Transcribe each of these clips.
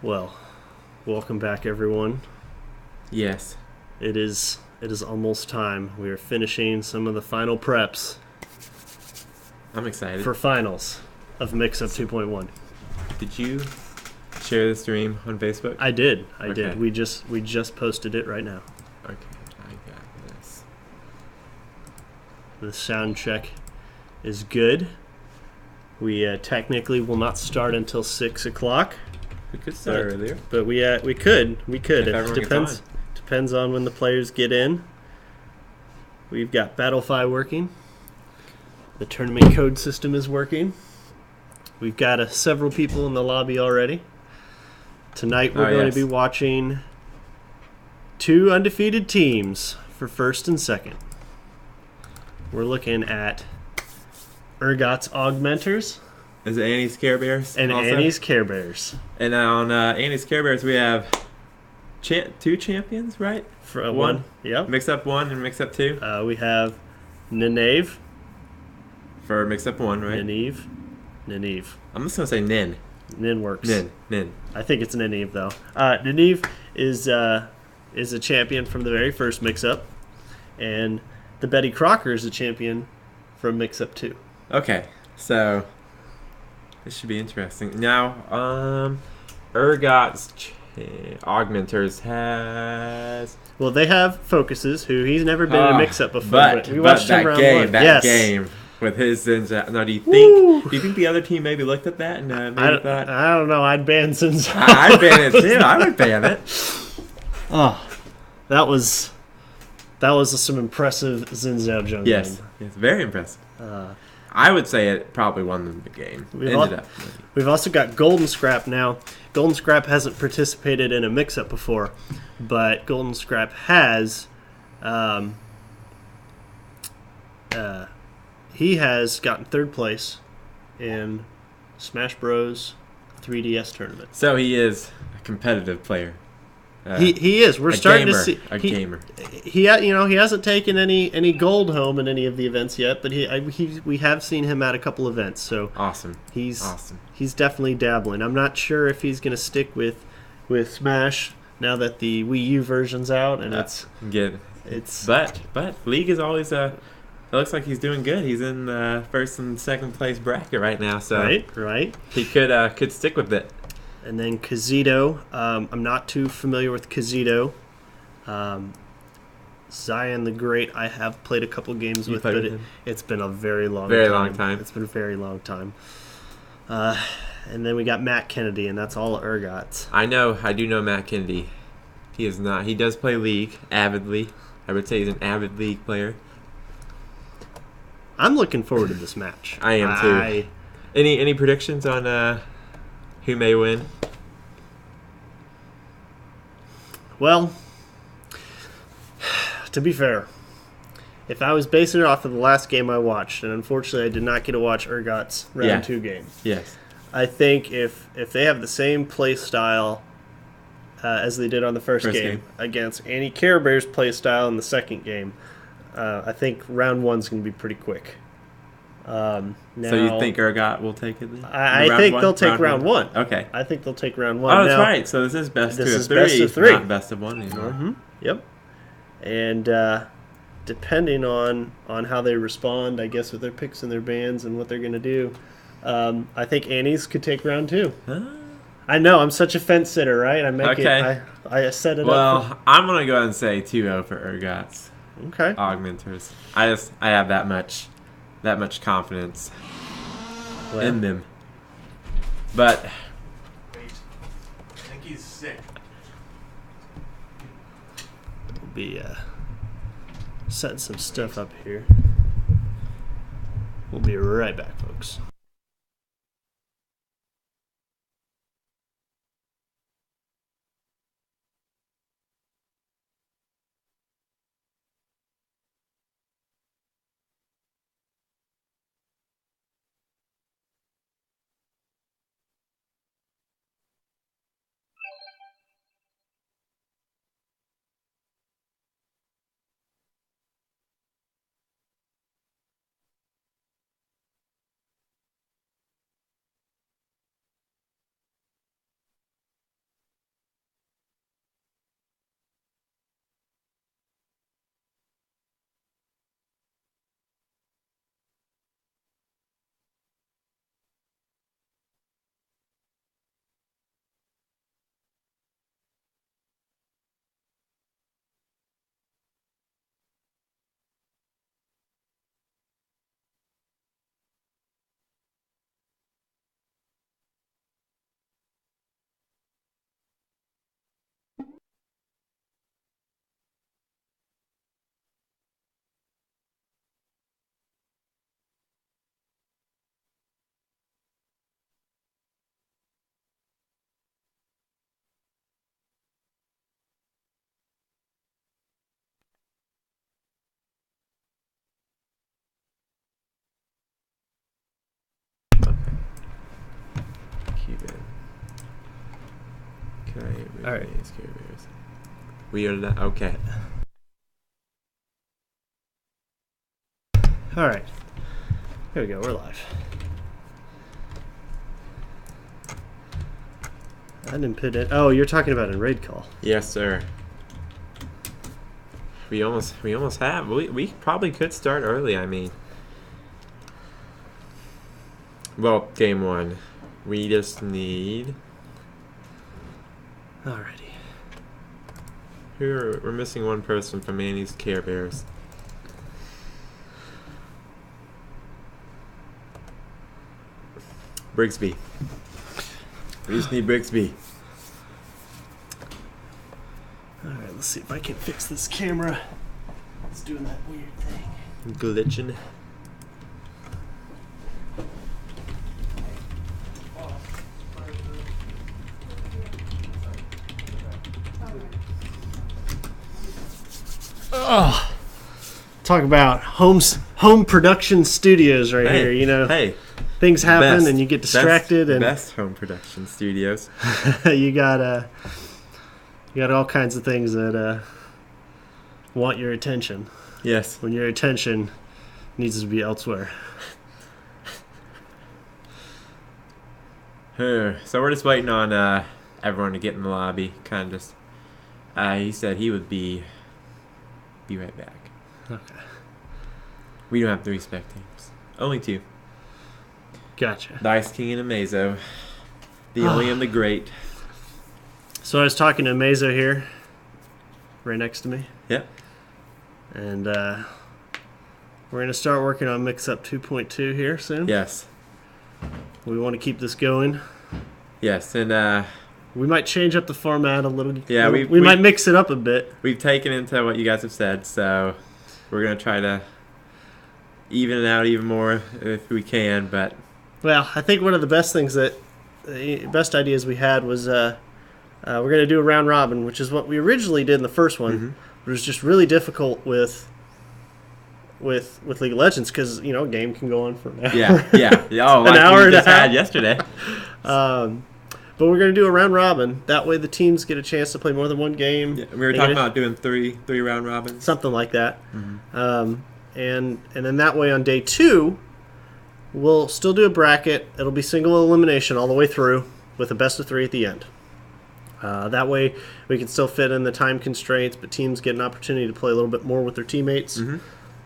Well, welcome back, everyone. Yes. It is almost time. We are finishing some of the final preps I'm excited. for finals of Mix-Up 2.1. Did you share the stream on Facebook? I did. Okay. We just posted it right now. Okay, I got this. The sound check is good. We technically will not start until 6 o'clock, We could start earlier. but we could. If It everyone gets depends on when the players get in. We've got Battlefy working. The tournament code system is working. We've got several people in the lobby already. Tonight we're going to be watching two undefeated teams for first and second. We're looking at Urgot's Augmenters Is it Annie's Care Bears? and also? Annie's Care Bears. And on Annie's Care Bears, we have two champions, right? For One. Yep. Mix Up 1 and Mix Up 2. We have Neneve. For Mix Up 1, right? Neneve. I'm just going to say Nin. Nin works. Nin. I think it's Neneve though. Neneve is a champion from the very first mix-up, and the Betty Crocker is a champion from mix-up 2. Okay, so this should be interesting. Now, Urgot's Augmenters has... Well, they have Focuses, who he's never been in a mix-up before, but we but watched him that round game, one. that Yes. game with his Zinza. Now, do you Woo! think the other team maybe looked at that and maybe thought, I don't know. I'd ban Zinzao. I'd ban it too. I would ban it. Oh, that was some impressive Zinzao jungling. Yes, very impressive. I would say it probably won them the game. We've also got Golden Scrap now. Golden Scrap hasn't participated in a mix-up before, but Golden Scrap has. He has gotten third place in Smash Bros. 3DS tournament. So he is a competitive player. He is. We're starting to see a gamer. He hasn't taken any gold home in any of the events yet, but we have seen him at a couple events. So Awesome. He's definitely dabbling. I'm not sure if he's going to stick with Smash now that the Wii U version's out, and That's good. it's But League is always it looks like he's doing good. He's in first and second place bracket right now, so right. he could stick with it. And then Kazito. I'm not too familiar with Kazito. Zion the Great, I have played a couple games with, but it's been a very long time. It's been a very long time. And then we got Matt Kennedy, and that's all Urgots. I do know Matt Kennedy. He is not. He does play League avidly. I would say he's an avid League player. I'm looking forward to this match. I am too. Any predictions on who may win? Well, to be fair, if I was basing it off of the last game I watched, and unfortunately I did not get to watch Urgot's round 2 game. Yes. I think if they have the same play style as they did on the first game against Annie Care Bears' play style in the second game, I think round 1's going to be pretty quick. So you think Urgot will take it? I think they'll take round 1. Okay. I think they'll take round 1. Oh, that's right. So this is best of 3, not best of 1 anymore. Mm-hmm. Yep. And depending on how they respond, I guess, with their picks and their bans and what they're going to do, I think Annie's could take round 2. I know, I'm such a fence sitter, right? I set it up. Well, I'm going to go ahead and say 2-0 for Urgot's Augmenters. I have that much confidence in them. But wait, I think he's sick. We'll be setting some stuff up here. We'll be right back, folks. All right. Care Bears. We are not okay. All right. Here we go. We're live. I didn't put it. Oh, you're talking about in raid call. Yes, sir. We almost have. We probably could start early. I mean, well, game 1. We just need. Alrighty. We're missing one person from Manny's Care Bears. Brigsby. We just need Brigsby. Alright, let's see if I can fix this camera. It's doing that weird thing. Glitching. Oh, talk about home production studios right here. You know, hey, things happen best, and you get distracted and best home production studios. you got all kinds of things that want your attention. Yes. When your attention needs to be elsewhere. So we're just waiting on everyone to get in the lobby. Kind of just. He said he would be right back. Okay. We don't have 3 spec teams. Only 2. Gotcha. The Ice King and Amazo. The only and the great. So I was talking to Amazo here, right next to me. Yep. And we're going to start working on Mix-Up 2.2 here soon. Yes. We want to keep this going. Yes, and we might change up the format a little. Yeah, we might mix it up a bit. We've taken into what you guys have said, so we're going to try to even it out even more if we can, but... Well, I think one of the best things the best ideas we had was we're going to do a round robin, which is what we originally did in the first one. Mm-hmm. But it was just really difficult with League of Legends because, you know, a game can go on for an hour. Yeah. Oh, like an hour we and just a half. had yesterday. But we're going to do a round robin. That way the teams get a chance to play more than one game. Yeah, we were talking about doing three round robins. Something like that. Mm-hmm. And then that way on day 2, we'll still do a bracket. It'll be single elimination all the way through with a best of 3 at the end. That way we can still fit in the time constraints, but teams get an opportunity to play a little bit more with their teammates. Mm-hmm.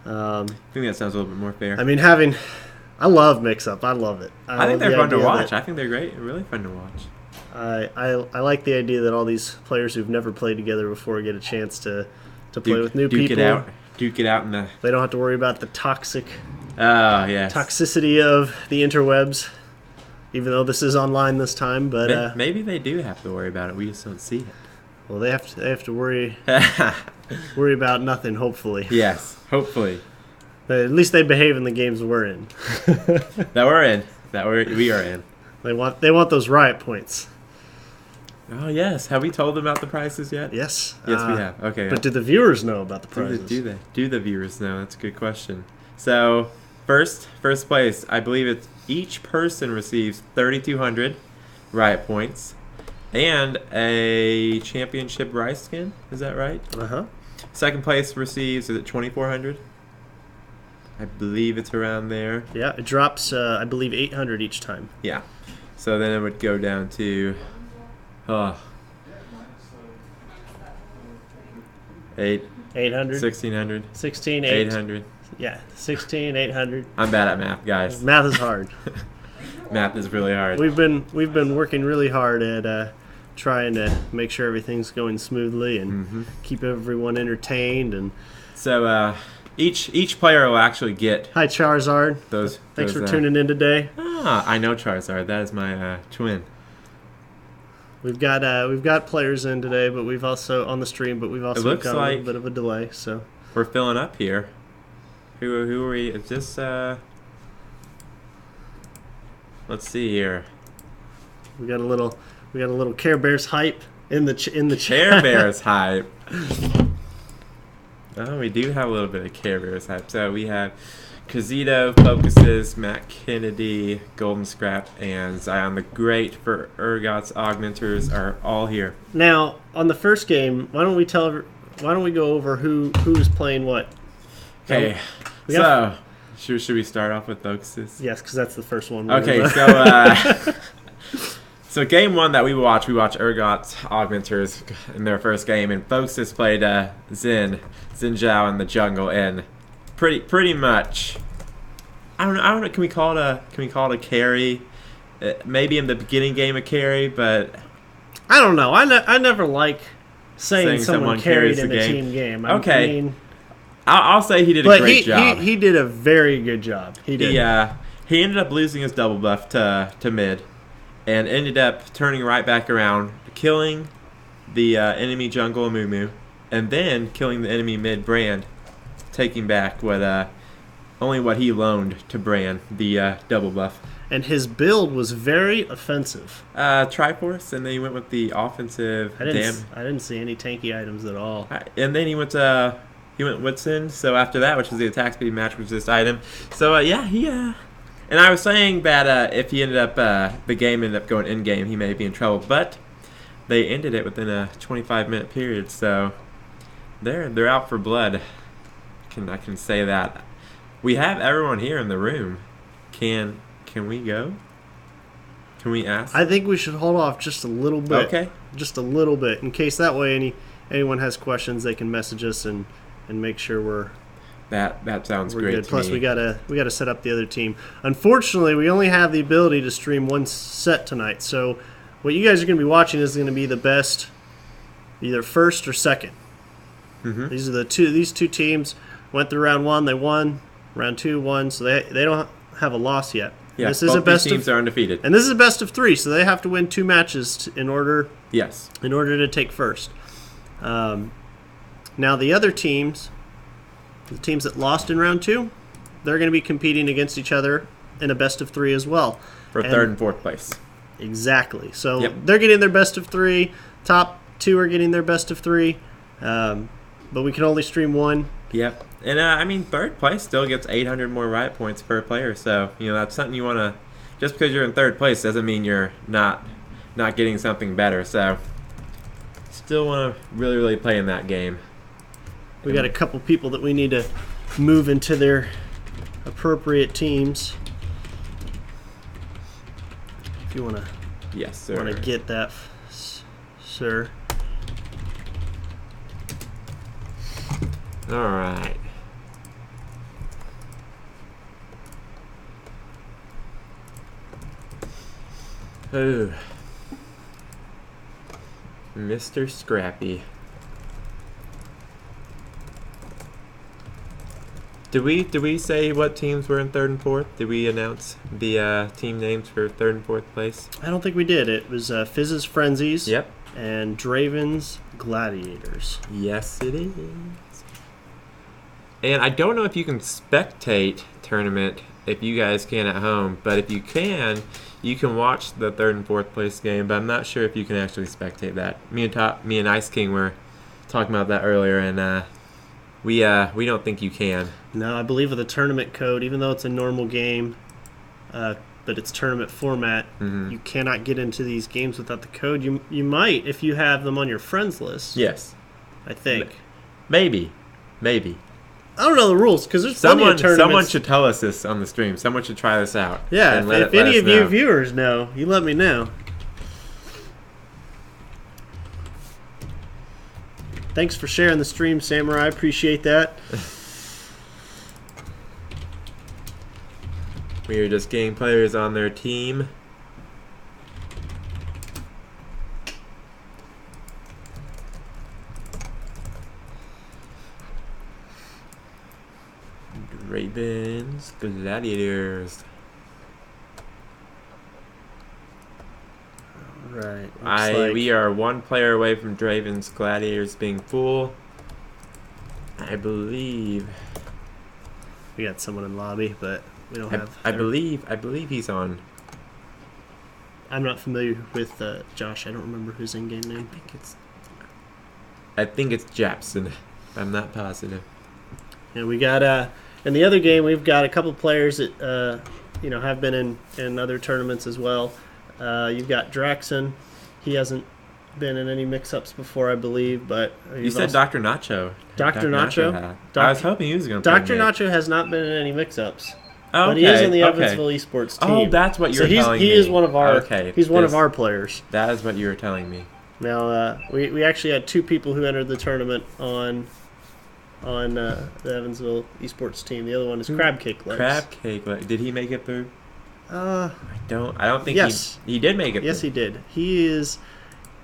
I think that sounds a little bit more fair. I mean, I love Mix-Up. I love it. I think they're fun to watch. I think they're great. Really fun to watch. I like the idea that all these players who've never played together before get a chance to play with new people. Duke it out in the... They don't have to worry about the toxicity yes. of the interwebs, even though this is online this time. But maybe they do have to worry about it. We just don't see it. Well, they have to worry about nothing. Hopefully. Yes, hopefully. But at least they behave in the games we're in. That we're in. We are in. They want those riot points. Oh yes. Have we told them about the prices yet? Yes. Yes, we have. Okay. But do the viewers know about the prizes? Do the viewers know? That's a good question. So first place, I believe it's each person receives 3,200 riot points and a championship Rice skin. Is that right? Uh-huh. Second place receives, is it 2,400? I believe it's around there. Yeah, it drops, I believe, 800 each time. Yeah. So then it would go down to 800, 1,600, 16, 800. Yeah, 16, 800. I'm bad at math, guys. Math is hard. Math is really hard. We've been working really hard at trying to make sure everything's going smoothly and keep everyone entertained. And so each player will actually get. Hi, Charizard. Thanks for tuning in today. I know Charizard. That is my twin. We've got players in today, but we've also on the stream, but we've also got a little bit of a delay. So we're filling up here. Who are we? Is this? Let's see here. We got a little Care Bears hype in the Care Bears hype. Oh, we do have a little bit of carriers hype. So we have Kazito, Focuses, Matt Kennedy, Golden Scrap, and Zion the Great for Urgot's Augmenters are all here. Now, on the first game, why don't we go over who is playing what? Okay, we got- should we start off with Focuses? Yes, because that's the first one. Okay, so game one that we watched Urgot's Augmenters in their first game, and Focuses played Xin Zhao in the jungle, and pretty much, I don't know. Can we call it a carry? Maybe in the beginning game a carry, but I don't know. I never like saying someone carried carries in the a game. team game. Okay. I mean, I'll say he did a great job. He did a very good job. He did. He ended up losing his double buff to mid, and ended up turning right back around, killing the enemy jungle Amumu, and then killing the enemy mid Brand, taking back only what he loaned to Brand, the double buff. And his build was very offensive. Triforce, and then he went with the offensive. I didn't see any tanky items at all. And then he went Whitson. So after that, which was the attack speed match resist item. So and I was saying that if he ended up the game ended up going in game, he may be in trouble. But they ended it within a 25-minute period. So they're out for blood. I can say that. We have everyone here in the room. Can we go? Can we ask? I think we should hold off just a little bit. Okay. Just a little bit, in case that way anyone has questions, they can message us and make sure that sounds we're great. good. To Plus, me. we gotta set up the other team. Unfortunately, we only have the ability to stream one set tonight. So, what you guys are gonna be watching is gonna be the best, either first or second. Mm-hmm. These two teams went through round one. They won. Round two won. So they don't have a loss yet. Yeah, this is a best teams are undefeated. and this is a best of three. So they have to win 2 matches in order Yes. to take first. Now the other teams, the teams that lost in round 2, they're going to be competing against each other in a best of 3 as well. For third and fourth place. Exactly. So Yep. they're getting their best of 3. Top 2 are getting their best of 3. But we can only stream one. Yep. And third place still gets 800 more riot points per player. So that's something you want to. Just because you're in third place doesn't mean you're not getting something better. So still want to really play in that game. We got a couple people that we need to move into their appropriate teams. If you want to. Yes, sir. Want to get that, sir. All right. Oh, Mr. Scrappy. Did we say what teams were in third and fourth? Did we announce the team names for third and fourth place? I don't think we did. It was Fizz's Frenzies. Yep. And Draven's Gladiators. Yes, it is. And I don't know if you can spectate tournament if you guys can at home, but if you can watch the third and fourth place game. But I'm not sure if you can actually spectate that. Me and Ice King were talking about that earlier, and we don't think you can. No, I believe with the tournament code, even though it's a normal game, but it's tournament format, you cannot get into these games without the code. You might if you have them on your friends list. Yes. I think. Maybe. I don't know the rules because there's plenty of tournaments. Someone should tell us this on the stream. Someone should try this out. Yeah, and if any of you viewers know, you let me know. Thanks for sharing the stream, Samurai. I appreciate that. We are just getting players on their team. Ravens, Gladiators. Right. We are one player away from Draven's Gladiators being full. I believe. We got someone in lobby, but we don't have. I believe he's on. I'm not familiar with Josh. I don't remember his in-game name. I think it's Japson. I'm not positive. And we got in the other game, we've got a couple players that have been in other tournaments as well. You've got Draxon. He hasn't been in any mix-ups before, I believe, but You said Dr. Nacho. Dr. Nacho? had. I was hoping he was going to. Dr. Nacho has not been in any mix-ups, Oh, but he is in the okay. Evansville Esports team. Oh, that's what you so were telling me. he is one of our. Okay, he's one of our players. That is what you were telling me. Now we actually had two people who entered the tournament on the Evansville Esports team. The other one is Crab Cake Legs. Crab Cake Legs. Did he make it through? Uh, I don't think yes. he did make it yes, through. he did.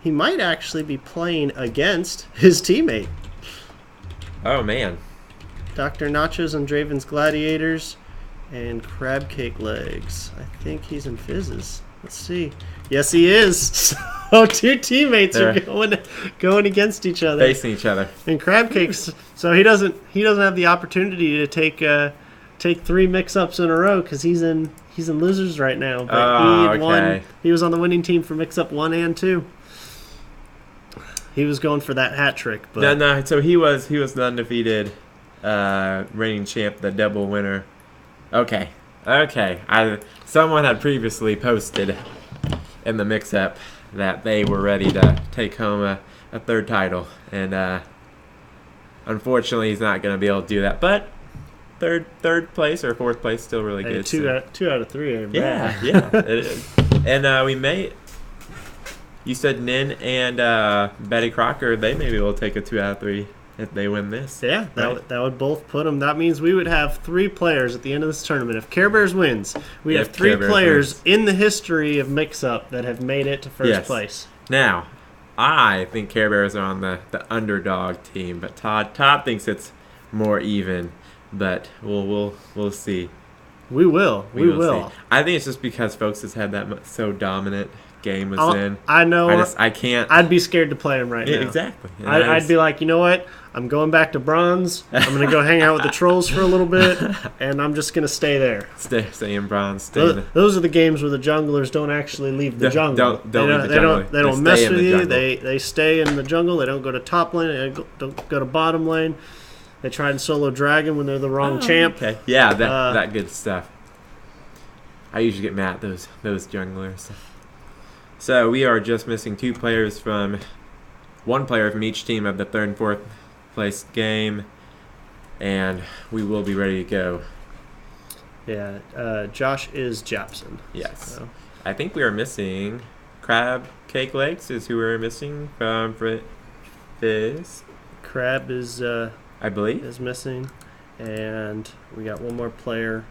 He might actually be playing against his teammate. Oh, man. Dr. Nachos and Draven's Gladiators and Crab Cake Legs. I think he's in Fizzes. Let's see. Yes, he is. So two teammates are going against each other. Facing each other. And Crab Cakes. So he doesn't have the opportunity to take three mix-ups in a row because he's in losers right now. But he had won. He was on the winning team for mix-up 1 and 2. He was going for that hat trick. But No. So he was the undefeated reigning champ, the double winner. Okay. Someone had previously posted in the mix-up that they were ready to take home a third title, and unfortunately, he's not going to be able to do that. But third place or fourth place still really hey, good. Two out of 3 are bad. Yeah, it is. And we may. You said Nin and Betty Crocker. They may be able to take a 2 out of 3 if they win this. Yeah, right? that would both put them. That means we would have 3 players at the end of this tournament. If Care Bears wins, we have 3 players in the history of mix-up that have made it to first place. Now, I think Care Bears are on the underdog team, but Todd thinks it's more even. But we'll see. We will. See. I think it's just because folks has had that so dominant game was in. I know. I can't. I'd be scared to play him right now. Exactly. I'd be like, you know what? I'm going back to bronze. I'm going to go hang out with the trolls for a little bit, and I'm just going to stay there. Stay in bronze. Those are the games where the junglers don't actually leave the jungle. Don't leave the jungle. They don't mess with you. Jungle. They stay in the jungle. They don't go to top lane. They don't go to bottom lane. They try and solo dragon when they're the wrong champ. Okay. Yeah, that good stuff. I usually get mad at those junglers. So we are just missing 2 players from 1 player from each team of the 3rd and 4th place game, and we will be ready to go. Yeah, Josh is Japson. Yes. So. I think we are missing Crab Cake Legs is who we're missing from Fizz. Crab is I believe is missing, and we got 1 more player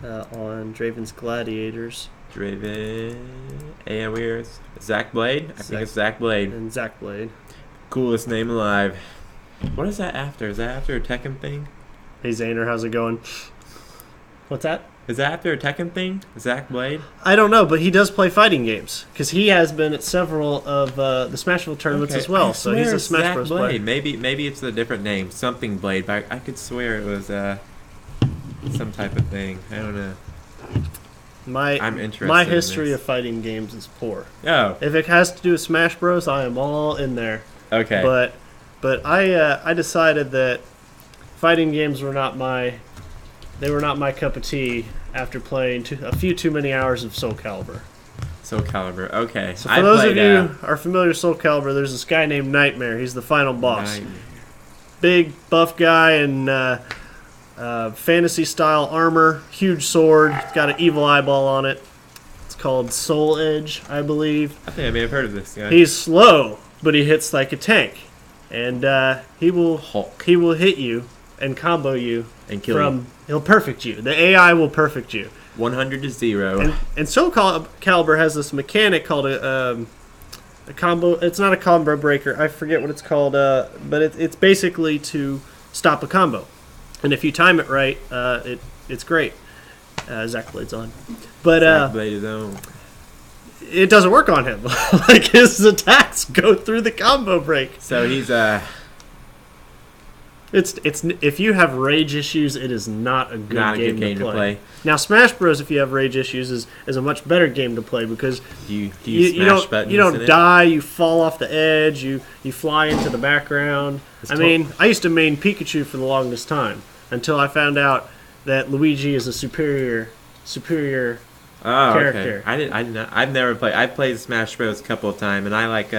on Draven's Gladiators. Draven, and we're Zach Blade. I think it's Zach Blade. And Zach Blade. Coolest name alive. What is that after? Is that after a Tekken thing? Hey Zaner, how's it going? What's that? Is that after a Tekken thing? Zach Blade? I don't know, but he does play fighting games because he has been at several of the Smashville tournaments as well. So he's a Smash Zach Bros. Blade. player. Maybe it's a different name, something Blade. But I could swear it was some type of thing. I don't know. I'm interested. My history of fighting games is poor. Oh, If it has to do with Smash Bros, I am all in there. okay. But I decided that fighting games were not my cup of tea after playing a few too many hours of Soul Calibur. Soul Calibur. Okay. So for those of you who are familiar with Soul Calibur, there's this guy named Nightmare. He's the final boss. Big buff guy and fantasy style armor, huge sword. It's got an evil eyeball on it. It's called Soul Edge, I believe. I think I may have heard of this guy. He's slow, but he hits like a tank, and he will hit you and combo you and kill you. He'll perfect you. The AI will perfect you. 100 to 0. And Soul Calibur has this mechanic called a combo. It's not a combo breaker. I forget what it's called, but it's basically to stop a combo. And if you time it right, it's great. Zach Blade's on. But Zach Blade is on. It doesn't work on him. Like his attacks go through the combo break. So he's It's if you have rage issues, it is not a good, Not a game, good game to to play. play. Now, Smash Bros. If you have rage issues, is a much better game to play because Do you you smash buttons you don't in it? die, you fall off the edge, you fly into the background. I mean, I used to main Pikachu for the longest time until I found out that Luigi is a superior Oh, character. okay. I did not. I've never played. I've played Smash Bros. A couple of times, and I like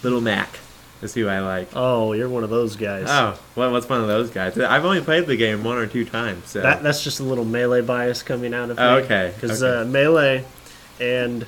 Little Mac. Is who I like. Oh, you're one of those guys. Oh, what's one of those guys? I've only played the game 1 or 2 times. So. That's just a little Melee bias coming out of me. Oh, okay. Because Okay. Melee and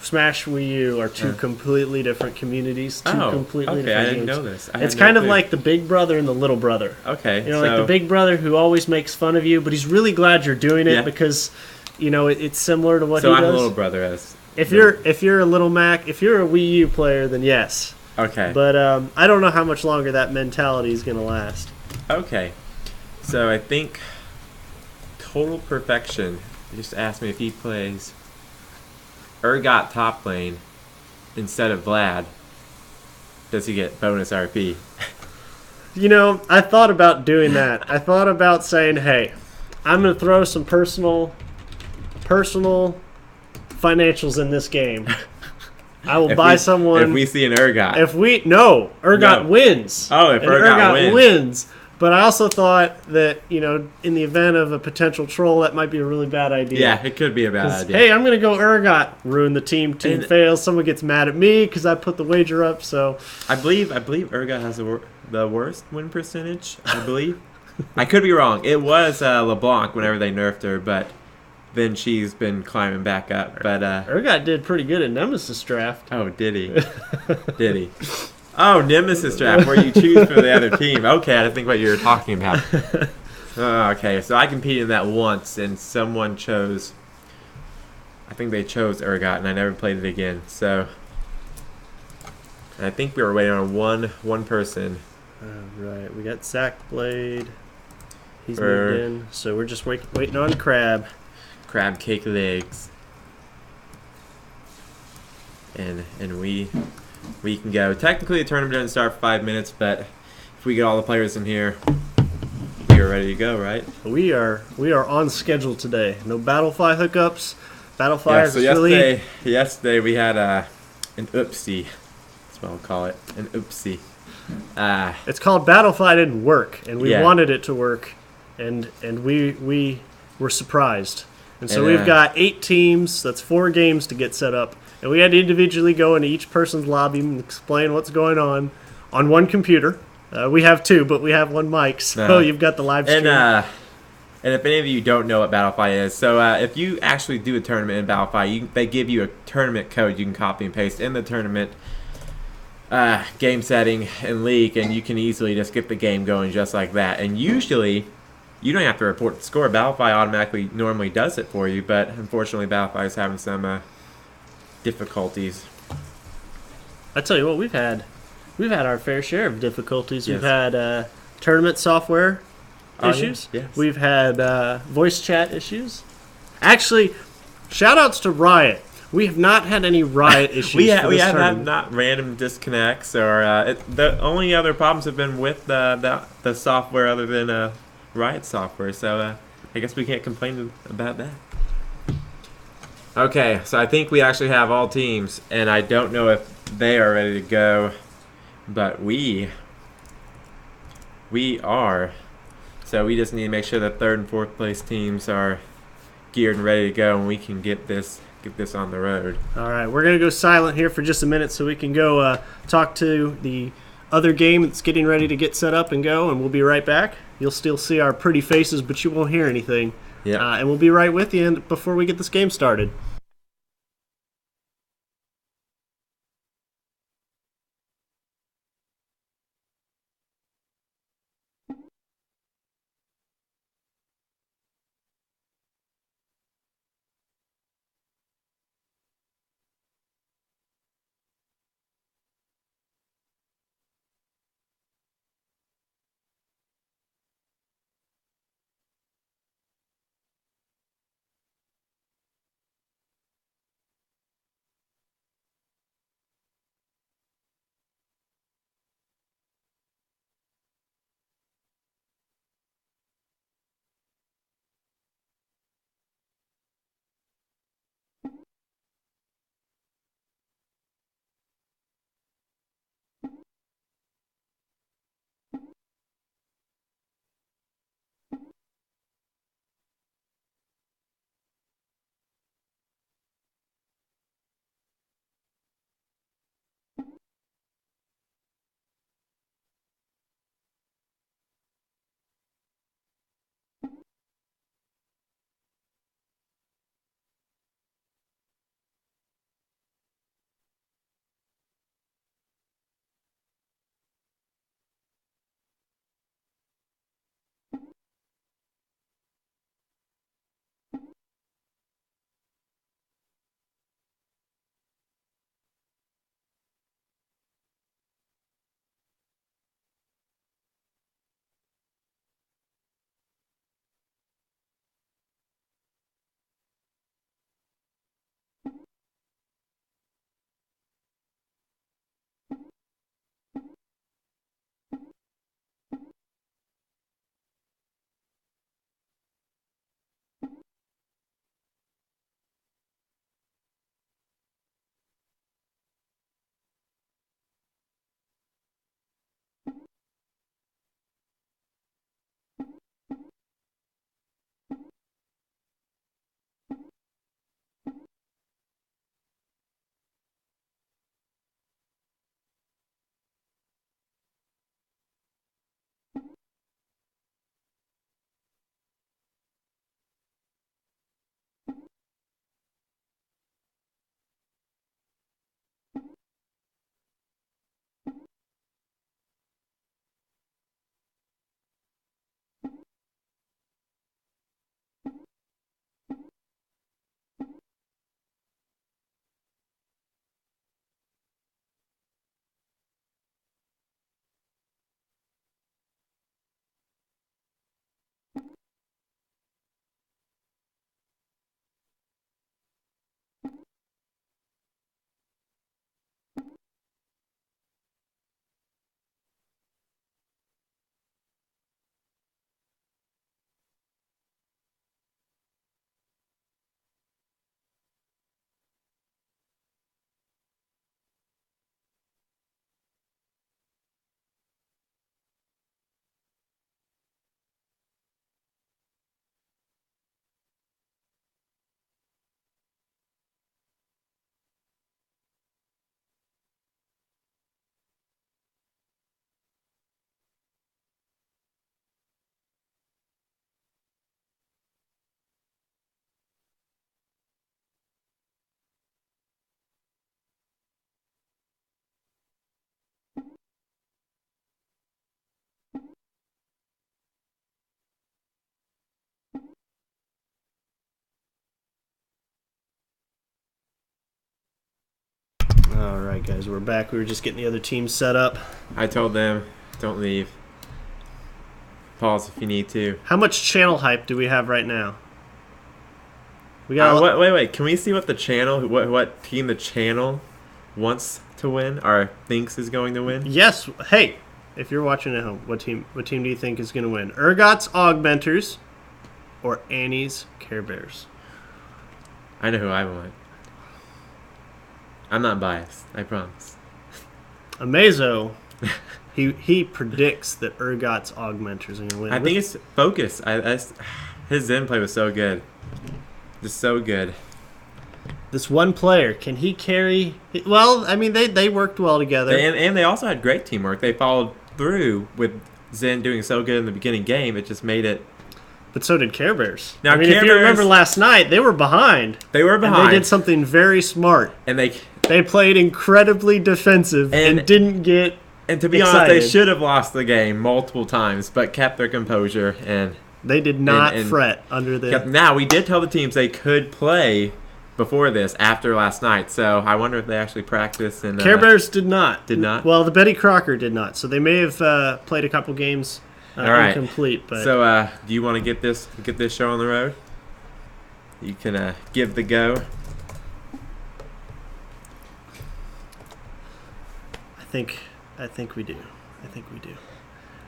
Smash Wii U are two completely different communities. Two completely okay. different I didn't games. know this. It's kind of like the big brother and the little brother. Okay. You know, like the big brother who always makes fun of you, but he's really glad you're doing it Yeah. because, you know, it's similar to what So he I'm does. a little brother. If you're a little Mac, if you're a Wii U player, then yes. Okay. But I don't know how much longer that mentality is going to last. Okay. So I think Total Perfection just asked me if he plays Urgot top lane instead of Vlad. Does he get bonus RP? You know, I thought about doing that. I thought about saying, "Hey, I'm going to throw some personal financials in this game. I will buy someone If we see an Urgot. Urgot No. wins. Oh, if And Urgot wins. But I also thought that, you know, in the event of a potential troll, that might be a really bad idea. Yeah, it could be a bad 'Cause, idea. hey, I'm going to go Urgot. Ruin the team. Team And- fails. Someone gets mad at me because I put the wager up. So I believe Urgot has the worst win percentage. I believe. I could be wrong. It was LeBlanc whenever they nerfed her, but then she's been climbing back up. But Urgot did pretty good in Nemesis draft. oh, did he? Did he? Oh, Nemesis draft where you choose for the other team. Okay, I didn't think what you were talking about. Oh, okay, so I competed in that once, and someone chose. I think they chose Urgot, and I never played it again. So I think we were waiting on one person. Right, we got Sack Blade. He's For- moved in, so we're just waiting on Crab. Crab cake legs. And we can go. Technically, the tournament doesn't start for 5 minutes, but if we get all the players in here, we are ready to go, right? We are on schedule today. No Battlefy hookups. Battlefy Yeah. is So really yesterday we had an oopsie. That's what I'll call it. An oopsie. it's called Battlefy didn't work, and we Yeah. wanted it to work, and we were surprised. And so And, we've got 8 teams. That's 4 games to get set up, and we had to individually go into each person's lobby and explain what's going on one computer. We have 2, but we have 1 mic, so Uh-huh. you've got the live stream. And if any of you don't know what Battlefy is, so if you actually do a tournament in Battlefy, they give you a tournament code you can copy and paste in the tournament game setting and league, and you can easily just get the game going just like that. And usually, you don't have to report the score. Battlefy automatically normally does it for you, but unfortunately, Battlefy is having some difficulties. I tell you what, we've had our fair share of difficulties. Yes. We've had tournament software Oh, issues. yes, yes. We've had voice chat issues. Actually, shout outs to Riot. We have not had any Riot issues. We for this have had tournament. not random disconnects, or the only other problems have been with the software other than Riot software. So I guess we can't complain about that. Okay, so I think we actually have all teams, and I don't know if they are ready to go, but we are. So we just need to make sure that 3rd and 4th place teams are geared and ready to go, and we can get this on the road. All right, we're going to go silent here for just a minute so we can go talk to the other game that's getting ready to get set up and go, and we'll be right back. You'll still see our pretty faces, but you won't hear anything. Yeah. And we'll be right with you before we get this game started. All right, guys, we're back. We were just getting the other team set up. I told them, don't leave. Pause if you need to. How much channel hype do we have right now? We got wait. Can we see what the channel, what team the channel wants to win or thinks is going to win? Yes. Hey, if you're watching at home, what team do you think is going to win? Urgot's Augmenters or Annie's Care Bears? I know who I want. I'm not biased. I promise. Amazo, he predicts that Urgot's Augmenters are going to win. I think it's focus. His Zen play was so good. Just so good. This one player, can he carry? Well, I mean, they worked well together. And they also had great teamwork. They followed through with Zen doing so good in the beginning game. It just made it. But so did Care Bears. Now, I mean, Care if you Bears, remember last night, they were behind. They were behind. And they did something very smart. And they played incredibly defensive and didn't get And to be excited. honest, they should have lost the game multiple times, but kept their composure and they did not fret under the. Now we did tell the teams they could play before this, after last night. So I wonder if they actually practiced. And Care Bears did not. Did not. Well, the Betty Crocker did not. So they may have played a couple games All right. incomplete. But so do you want to get this show on the road? You can give the go. I think we do.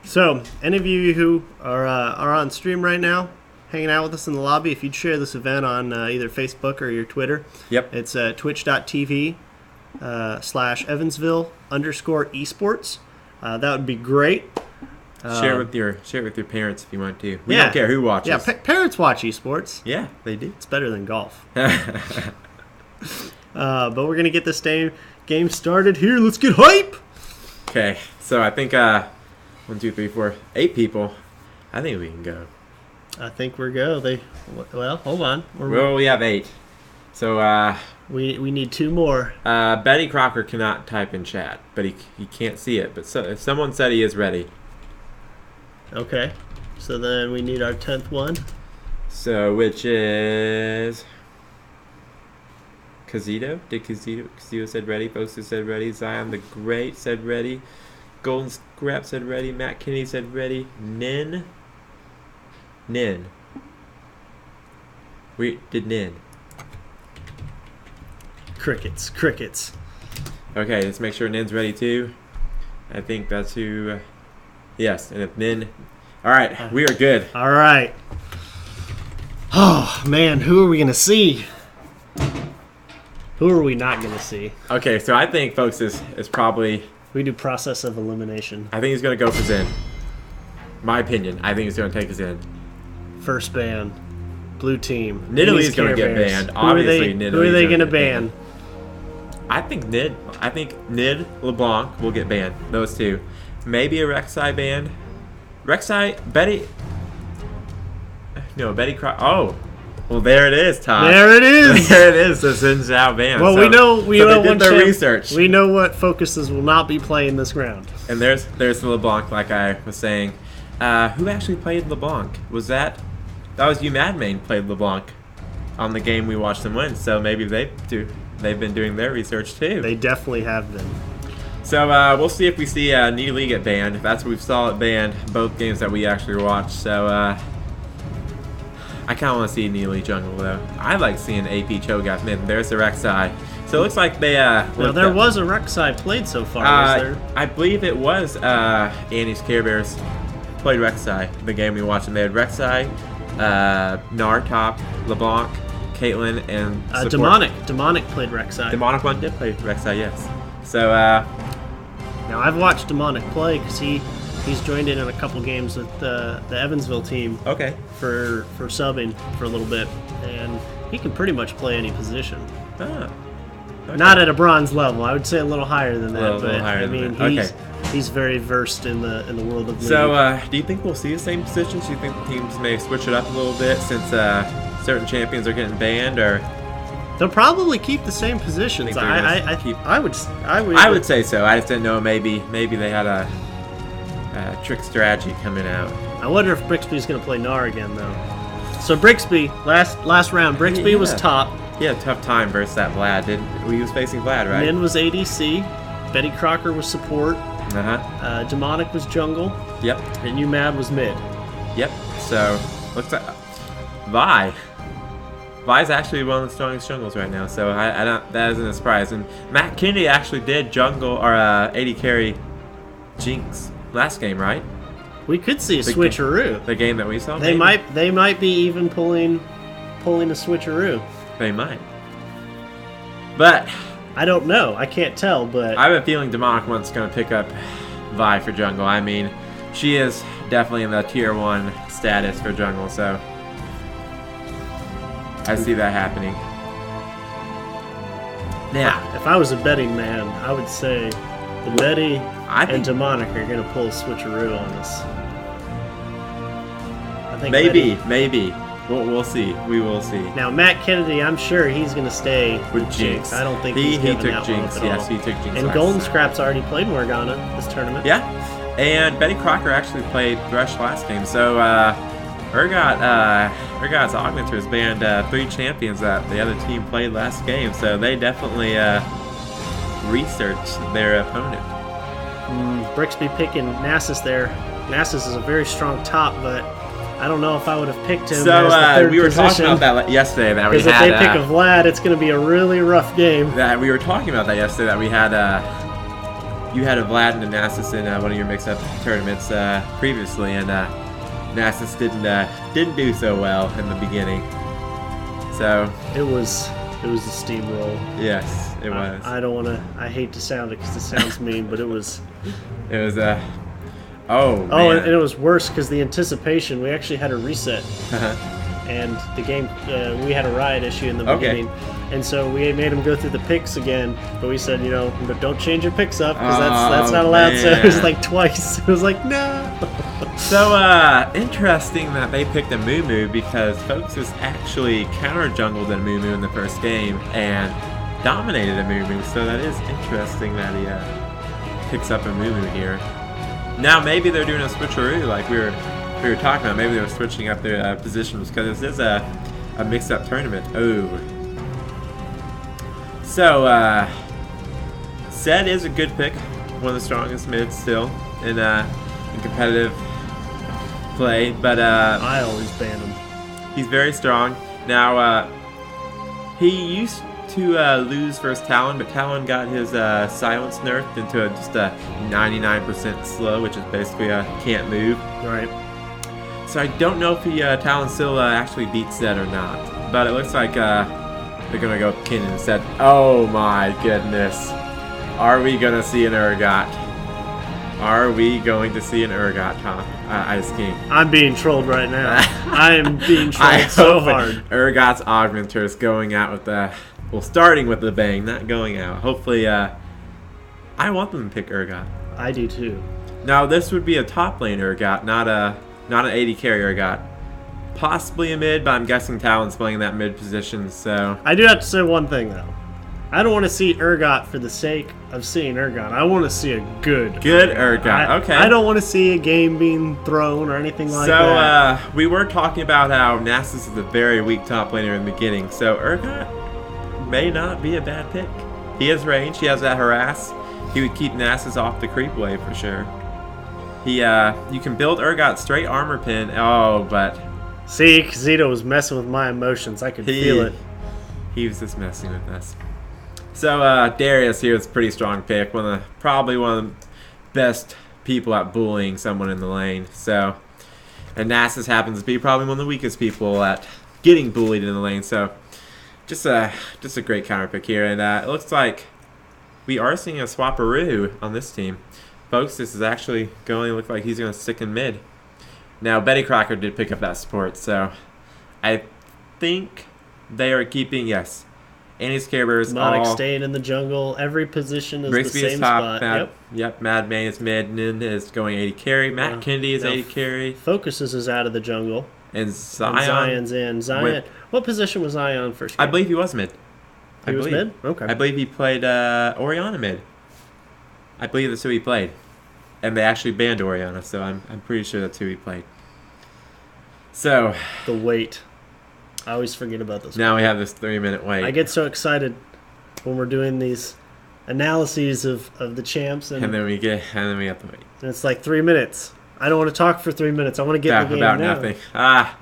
So, any of you who are on stream right now, hanging out with us in the lobby, if you'd share this event on either Facebook or your Twitter. Yep. It's twitch.tv /Evansville_esports. That would be great. Share it with your parents if you want to. We don't care who watches. Yeah, parents watch esports. Yeah, they do. It's better than golf. But we're going to get this game started here. Let's get hype! Okay, so I think 1, 2, 3, 4, 8 people. I think we can go. I think we're go. Well, hold on. Well, we have 8. So we need 2 more. Betty Crocker cannot type in chat, but he can't see it. But if someone said he is ready. Okay, so then we need our 10th one. So which is Kazito? Did Kazito said ready? Bosa said ready. Zion the Great said ready. Golden Scrap said ready. Matt Kennedy said ready. Nin. We did Nin. Crickets. Okay, let's make sure Nin's ready too. I think that's who. Yes, and if Nin. All right, we are good. All right. Oh man, who are we gonna see? Who are we not gonna see? Okay, so I think folks is probably. We do process of elimination. I think he's gonna go for Zen. My opinion. I think he's gonna take Zen. First ban. Blue team. Nidalee is gonna get banned. Obviously, Nidalee. Who are they gonna ban? I think Nid LeBlanc will get banned. Those two. Maybe a Rek'Sai ban. Betty Crocker. Oh. Well, there it is, Todd. There it is. There it is. The Xin Zhao ban. Well, so, we know they did their research. We know what focuses will not be playing this round. And there's the LeBlanc, like I was saying. Who actually played LeBlanc? Was that was you, Madmain played LeBlanc on the game we watched them win. So maybe they've been doing their research too. They definitely have been. So we'll see if we see Nidalee get banned. If that's what we saw it banned, both games that we actually watched. So I kind of want to see Nidalee jungle though. I like seeing AP Cho'Gath mid. There's the Rek'Sai. So it looks like they. Now there was a Rek'Sai played so far. Was there? I believe it was Annie's Care Bears played Rek'Sai. The game we watched, and they had Rek'Sai, Gnar top, LeBlanc, Caitlyn, and Demonic. Demonic played Rek'Sai. Demonic one did play Rek'Sai, yes. So now I've watched Demonic play because he's joined in a couple games with the Evansville team. Okay. For subbing for a little bit, and he can pretty much play any position. Ah. Okay. Not at a bronze level. I would say a little higher than that. A little higher than that. He's very versed in the world of League. So, do you think we'll see the same positions? Do you think the teams may switch it up a little bit since certain champions are getting banned, or they'll probably keep the same positions? I would say so. I just didn't know. Maybe they had a trick strategy coming out. I wonder if Brixby's going to play Gnar again though. So Brixby last round, Brixby was top. he had a tough time versus that Vlad. He was facing Vlad, right? Min was ADC. Betty Crocker was support. Demonic was jungle. Yep. And UMAD was mid. Yep. So looks like Vi. Vi's actually one of the strongest jungles right now, so I don't. That isn't a surprise. And Matt Kennedy actually did jungle or AD carry Jinx last game, right? We could see a switcheroo. The game that we saw. They might be even pulling a switcheroo. They might. But I don't know. I can't tell, but I have a feeling Demonic One's going to pick up Vi for jungle. I mean, she is definitely in the tier 1 status for jungle, so I see that happening. Yeah. If I was a betting man, I would say the Betty and Demonic are going to pull a switcheroo on us. I think Maybe. We'll see. We will see. Now, Matt Kennedy, I'm sure he's going to stay With Jinx. I don't think he he's giving took that Jinx. one up at Yes, all. he took Jinx. And last Golden time. Scraps already played Morgana this tournament. Yeah. And Betty Crocker actually played Thresh last game. So Urgot's Augmenters banned 3 champions that the other team played last game. So they definitely researched their opponent. Brixby picking Nasus there. Nasus is a very strong top, but I don't know if I would have picked him So as the third we were position. talking about that yesterday. That we Because if had. they pick a Vlad, it's going to be a really rough game. That we were talking about that yesterday. That we had. You had a Vlad and a Nasus in one of your mix-up tournaments previously, and Nasus didn't do so well in the beginning. So It was a steamroll. yes, it was. I don't want to. I hate to sound it because it sounds mean, but it was. It was Oh, man. and it was worse because the anticipation. We actually had a reset, and the game. We had a riot issue in the Okay. beginning, and so we made him go through the picks again. But we said, don't change your picks up because that's not allowed. So it was man. like twice. It was like no. So interesting that they picked a Moo because folks was actually counter jungled a Moo in the first game and dominated a Moo. So that is interesting that he picks up a Moo here. Now maybe they're doing a switcheroo like we were talking about. Maybe they're switching up their positions because this is a mixed-up tournament. Oh. So Zed is a good pick, one of the strongest mids still in competitive play, but I always ban him. he's very strong. Now he used to lose versus Talon, but Talon got his silence nerfed into just a 99% slow, which is basically a can't move. Right. So I don't know if Talon still actually beats Zed or not, but it looks like they're gonna go with Kennen instead. Oh my goodness, are we gonna see an Urgot? Are we going to see an Urgot, huh? Ice King. I'm being trolled right now. I am being trolled so hard. Urgot's Augmenters going out with the, well, starting with the bang, not going out. Hopefully, I want them to pick Urgot. I do too. Now, this would be a top lane Urgot, not an AD carry Urgot. Possibly a mid, but I'm guessing Talon's playing that mid position, so. I do have to say one thing though. I don't want to see Urgot for the sake of seeing Urgot. I want to see a good Urgot. Okay. I don't want to see a game being thrown or anything like that. So, we were talking about how Nasus is a very weak top laner in the beginning, so Urgot may not be a bad pick. He has range, he has that harass. He would keep Nasus off the creep wave for sure. You can build Urgot straight armor pin. Oh, but See, Kazito was messing with my emotions. I could feel it. He was just messing with us. So Darius here is a pretty strong pick. Probably one of the best people at bullying someone in the lane. So, and Nasus happens to be probably one of the weakest people at getting bullied in the lane. So, just a great counter pick here. And it looks like we are seeing a swapperoo on this team. Folks, this is actually going to look like he's going to stick in mid. Now, Betty Crocker did pick up that support, so I think they are keeping, yes, Annie's Care Bears Monarch all. staying in the jungle. Every position is Brixby the same is top. spot. Yep, Madman is mid. Nin is going AD carry. Matt Kennedy is now AD carry. Focuses is out of the jungle. And And Zion. Zion's in. Zion. What position was Zion first? I believe he was mid. He was mid? Okay. I believe he played Oriana mid. I believe that's who he played. And they actually banned Oriana, so I'm pretty sure that's who he played. So, The weight. I always forget about this. Now we have this 3-minute wait. I get so excited when we're doing these analyses of the champs, and and then we have to wait. it's like 3 minutes. I don't want to talk for 3 minutes. I want to get in the game About now. nothing. Ah.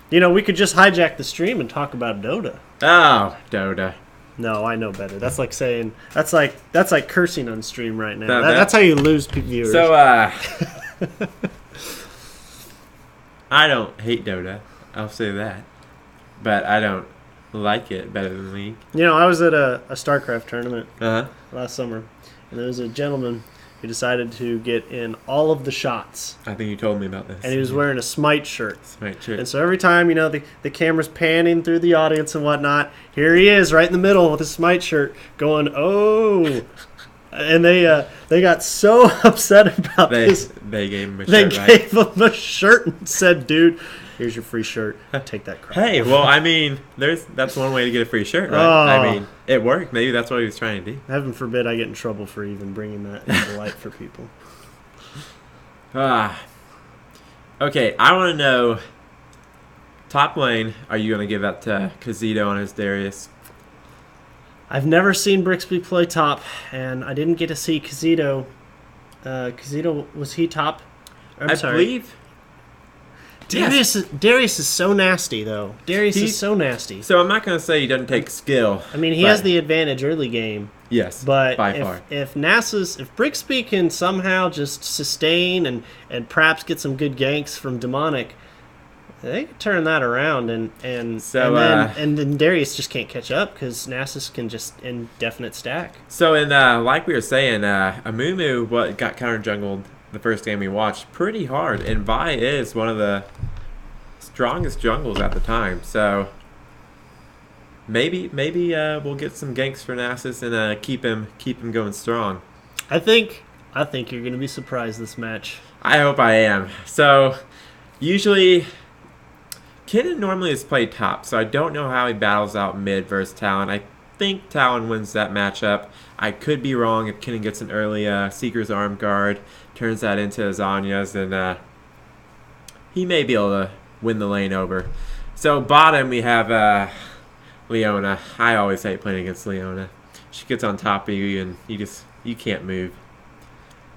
You know, we could just hijack the stream and talk about Dota. Oh, Dota. No, I know better. That's like saying that's like cursing on stream right now. No, That's how you lose viewers. So, I don't hate Dota. I'll say that. But I don't like it better than League. you know, I was at a StarCraft tournament Uh-huh. last summer, and there was a gentleman who decided to get in all of the shots, I think you told me about this. and he was wearing a Smite shirt. Right, sure. And so every time, you know, the camera's panning through the audience and whatnot, here he is right in the middle with his Smite shirt going, oh. And they got so upset about this. They gave him a They shirt, right? gave him a shirt and said, dude, here's your free shirt. Take that crap. Hey, well, I mean, that's one way to get a free shirt, right? Oh. I mean, it worked. Maybe that's what he was trying to do. Heaven forbid I get in trouble for even bringing that into light for people. Okay, I want to know, top lane, are you going to give that to Kazito on his Darius? I've never seen Brixby play top, and I didn't get to see Kazito. Kazito, was he top? I believe. Darius is so nasty, though. Darius He's- is so nasty. So I'm not going to say he doesn't take skill. I mean, he but- has the advantage early game, Yes, but by far. if Brixby can somehow just sustain and perhaps get some good ganks from Demonic, they could turn that around, and then Darius just can't catch up because Nasus can just indefinite stack. So, like we were saying, Amumu got counter jungled the first game we watched pretty hard, and Vi is one of the strongest jungles at the time. So maybe we'll get some ganks for Nasus and keep him going strong. I think you're going to be surprised this match. I hope I am. So usually Kennen normally is played top, so I don't know how he battles out mid versus Talon. I think Talon wins that matchup. I could be wrong if Kennen gets an early Seeker's Arm Guard, turns that into Azania's, and he may be able to win the lane over. So bottom we have Leona. I always hate playing against Leona. She gets on top of you and you can't move.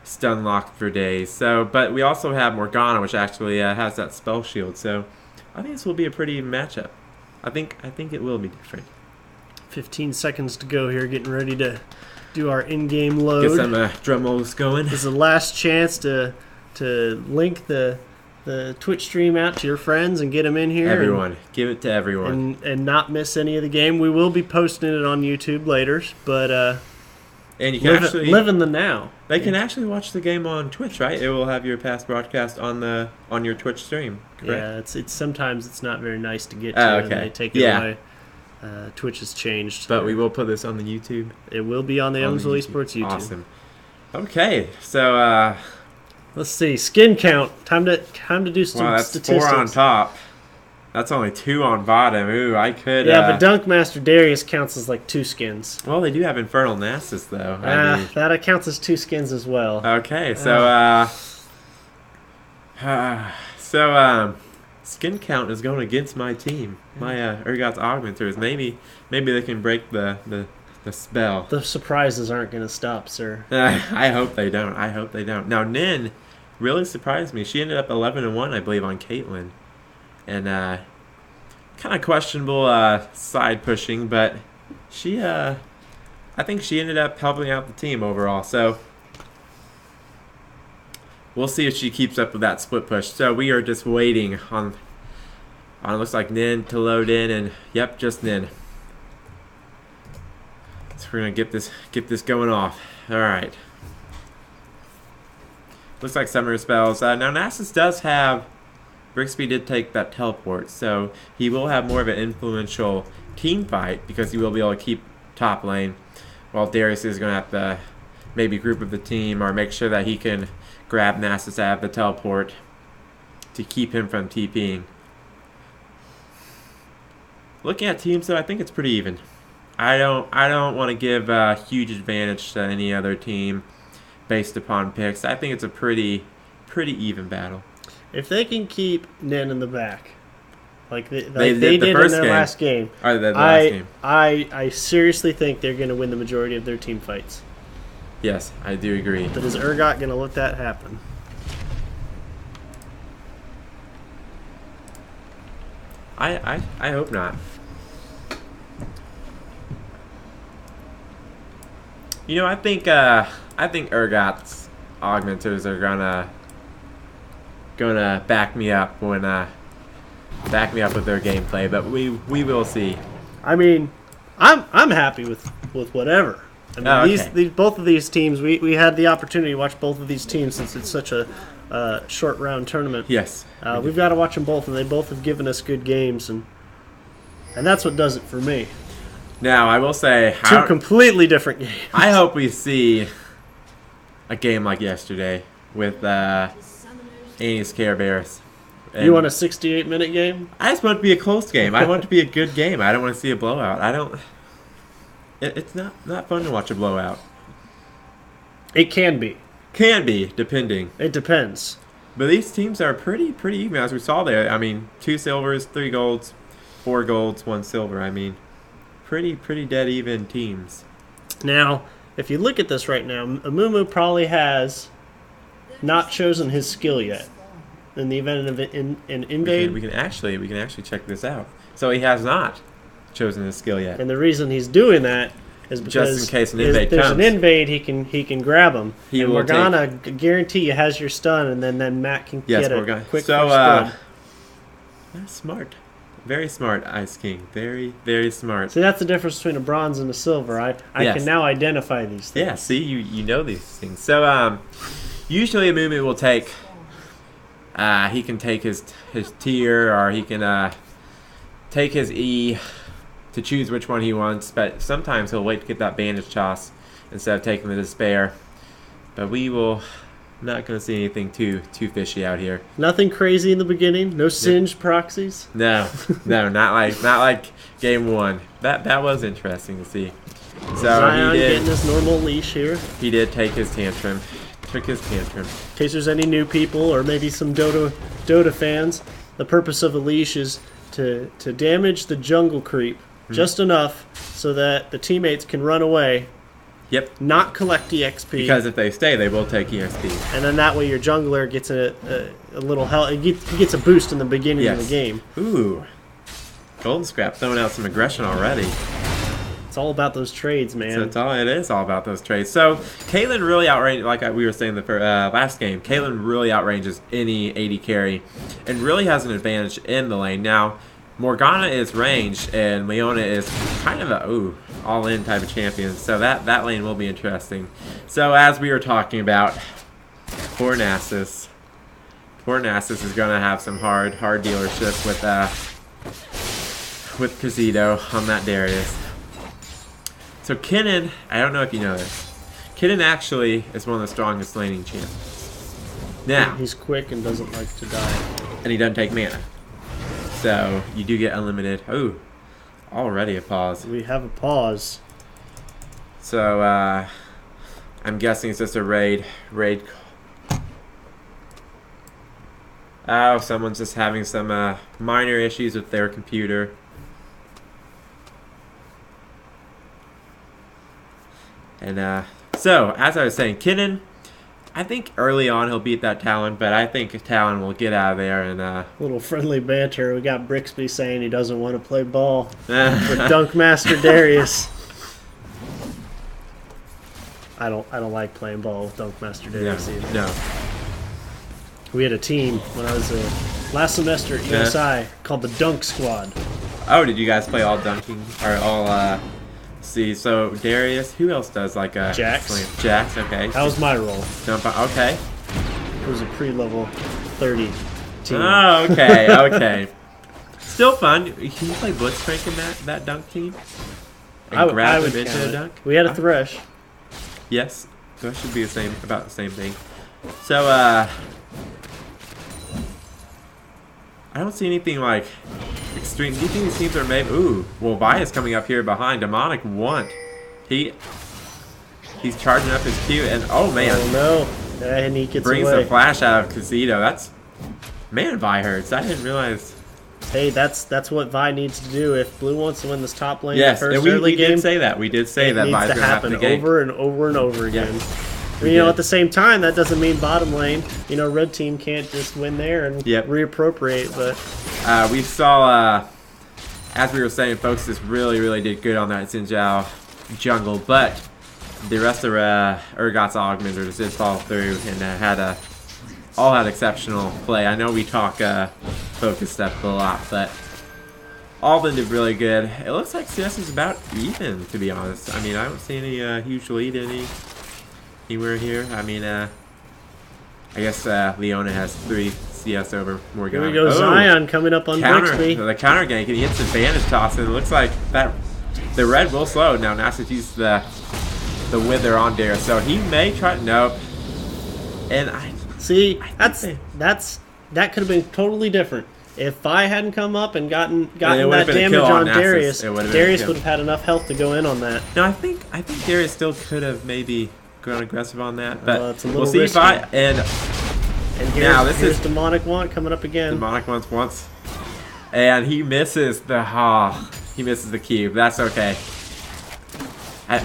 Stun locked for days. So, but we also have Morgana, which actually has that spell shield. So I think this will be a pretty even matchup. I think it will be different. 15 seconds to go here, getting ready to do our in-game load. Get some drum rolls going. This is the last chance to link the Twitch stream out to your friends and get them in here. Everyone, give it to everyone. And not miss any of the game. We will be posting it on YouTube later, but And you can live in the now. They can actually watch the game on Twitch, right? It will have your past broadcast on your Twitch stream. Correct? Yeah, it's sometimes it's not very nice to get to. Oh, And okay. they take it Yeah. away. Twitch has changed. But we will put this on the YouTube. It will be on the On the Evansville YouTube. Esports YouTube. Awesome. Okay, so Let's see. Skin count. Time to do some wow, that's statistics. 4 on top. That's only 2 on bottom. Ooh, I could. Yeah, but Dunkmaster Darius counts as like 2 skins. Well, they do have Infernal Nasus though. I mean, That counts as 2 skins as well. okay, so skin count is going against my team. My Urgot's Augmenters. Maybe they can break the spell. The surprises aren't going to stop, sir. I hope they don't. Now Nin really surprised me. She ended up 11-1, I believe, on Caitlyn, and kind of questionable side pushing, but she I think she ended up helping out the team overall. So we'll see if she keeps up with that split push. So we are just waiting on looks like Nin to load in, and yep, just Nin. So we're gonna get this going off. All right. Looks like summoner spells. Now Nasus does have. Brixby did take that teleport, so he will have more of an influential team fight because he will be able to keep top lane, while Darius is gonna have to maybe group of the team or make sure that he can grab Nasus out of the teleport to keep him from TPing. Looking at teams though, I think it's pretty even. I don't want to give a huge advantage to any other team based upon picks. I think it's a pretty even battle. If they can keep Nen in the back, like they did did the in first their game. last game. Or the last game. I seriously think they're going to win the majority of their team fights. Yes, I do agree. But is Urgot going to let that happen? I hope not. You know, I think Urgot's augmenters are gonna back me up with their gameplay, but we will see. I mean, I'm happy with whatever. I mean, okay. both of these teams, we had the opportunity to watch both of these teams since it's such a short round tournament. Yes, We've got to watch them both, and they both have given us good games, and that's what does it for me. Now I will say, Two completely different games. I hope we see a game like yesterday with Annie's Care Bears. You want a 68-minute game? I just want it to be a close game. I want it to be a good game. I don't want to see a blowout. I don't. It's not fun to watch a blowout. It can be. Can be, depending. It depends. But these teams are pretty even, as we saw there. I mean, 2 silvers, 3 golds, 4 golds, 1 silver. I mean, pretty dead even teams. Now, if you look at this right now, Amumu probably has not chosen his skill yet. In the event of an invade. We can actually check this out. So he has not chosen his skill yet. And the reason he's doing that is because just in case an invade there's comes. an invade, he can grab him. He and will Morgana guarantee you has your stun, and then Matt can get Morgana. a quick So, first stun. That's smart. Very smart, Ice King. Very smart. See, that's the difference between a bronze and a silver. I Yes. can now identify these things. Yeah, see, you know these things. So, usually Amumu will take... he can take his tier, or he can take his E to choose which one he wants, but sometimes he'll wait to get that bandage toss instead of taking the despair. But we will not going to see anything too fishy out here. Nothing crazy in the beginning. No singed proxies. No, not like game 1. That was interesting to see. So Zion he did getting his normal leash here. He did take his tantrum. Took his tantrum. In case there's any new people or maybe some Dota fans, the purpose of a leash is to damage the jungle creep just enough so that the teammates can run away, not collect EXP. Because if they stay, they will take EXP. And then that way your jungler gets a little help. He gets a boost in the beginning of the game. Ooh. Golden Scrap throwing out some aggression already. It's all about those trades, man. So it is all about those trades. So Caitlyn really outranges, like we were saying the last game, Caitlyn really outranges any AD carry and really has an advantage in the lane. Now, Morgana is ranged and Leona is kind of a all-in type of champion. So that lane will be interesting. So as we were talking about, poor Nasus. Poor Nasus is going to have some hard dealership with Kazito on that Darius. So Kennen, I don't know if you know this, Kennen actually is one of the strongest laning champions. Now, He's quick and doesn't like to die. and he doesn't take mana. So you do get unlimited. Ooh, already a pause. We have a pause. So I'm guessing it's just a raid. Oh, someone's just having some minor issues with their computer. And so, as I was saying, Kennen, I think early on he'll beat that Talon, but I think Talon will get out of there and Little friendly banter. We got Brixby saying he doesn't want to play ball with Dunkmaster Darius. I don't like playing ball with Dunkmaster Darius either. No. We had a team when I was last semester at USI called the Dunk Squad. Oh, did you guys play all dunking or all? See, so Darius, who else does like a Jax. slam? Jax, okay. That was my role. Okay. It was a pre-level 30 team. Oh, okay. Still fun. Can you play Blitzcrank in that dunk team? And grab would him into count a it. dunk? We had a Thresh. Yes, that should be about the same thing. So, I don't see anything like extreme. Do you think these teams are maybe? Ooh, well, Via's coming up here behind. Demonic want. He's charging up his Q, and oh man, Oh no! And he gets brings away. a flash out of Kazito. That's man, Vi hurts. I didn't realize Hey, that's what Vi needs to do if Blue wants to win this top lane. Yes, the first and we early game. did say that. We did say it that needs Vi's to going to have happen to gank. over and over and over again. we You know, did. at the same time, that doesn't mean bottom lane. You know, red team can't just win there and Yep. reappropriate. But We saw, as we were saying, folks, this really did good on that Xin Zhao jungle, but the rest of Urgot's augmenters did fall through and all had exceptional play. I know we talk focus stuff a lot, but all of them did really good. It looks like CS is about even, to be honest. I mean, I don't see any huge lead anywhere here. I mean, I guess Leona has 3 CS over Morgana. here we go, Oh, Zion coming up on Brixby. the counter gank, and he hits the advantage toss, and it looks like that the red will slow. Now Nasus uses the wither on Darius, so he may try. Nope. And See, I think that could have been totally different. If I hadn't come up and gotten it that would've been a damage kill on on Nasus. Darius, It would've been a Darius kill. would have had enough health to go in on that. no, I think Darius still could have maybe gone aggressive on that, but It's a we'll little see risky. if I and And Now, here's, this here's is- Demonic Want coming up again. Demonic once, and he misses he misses the cube. That's okay. I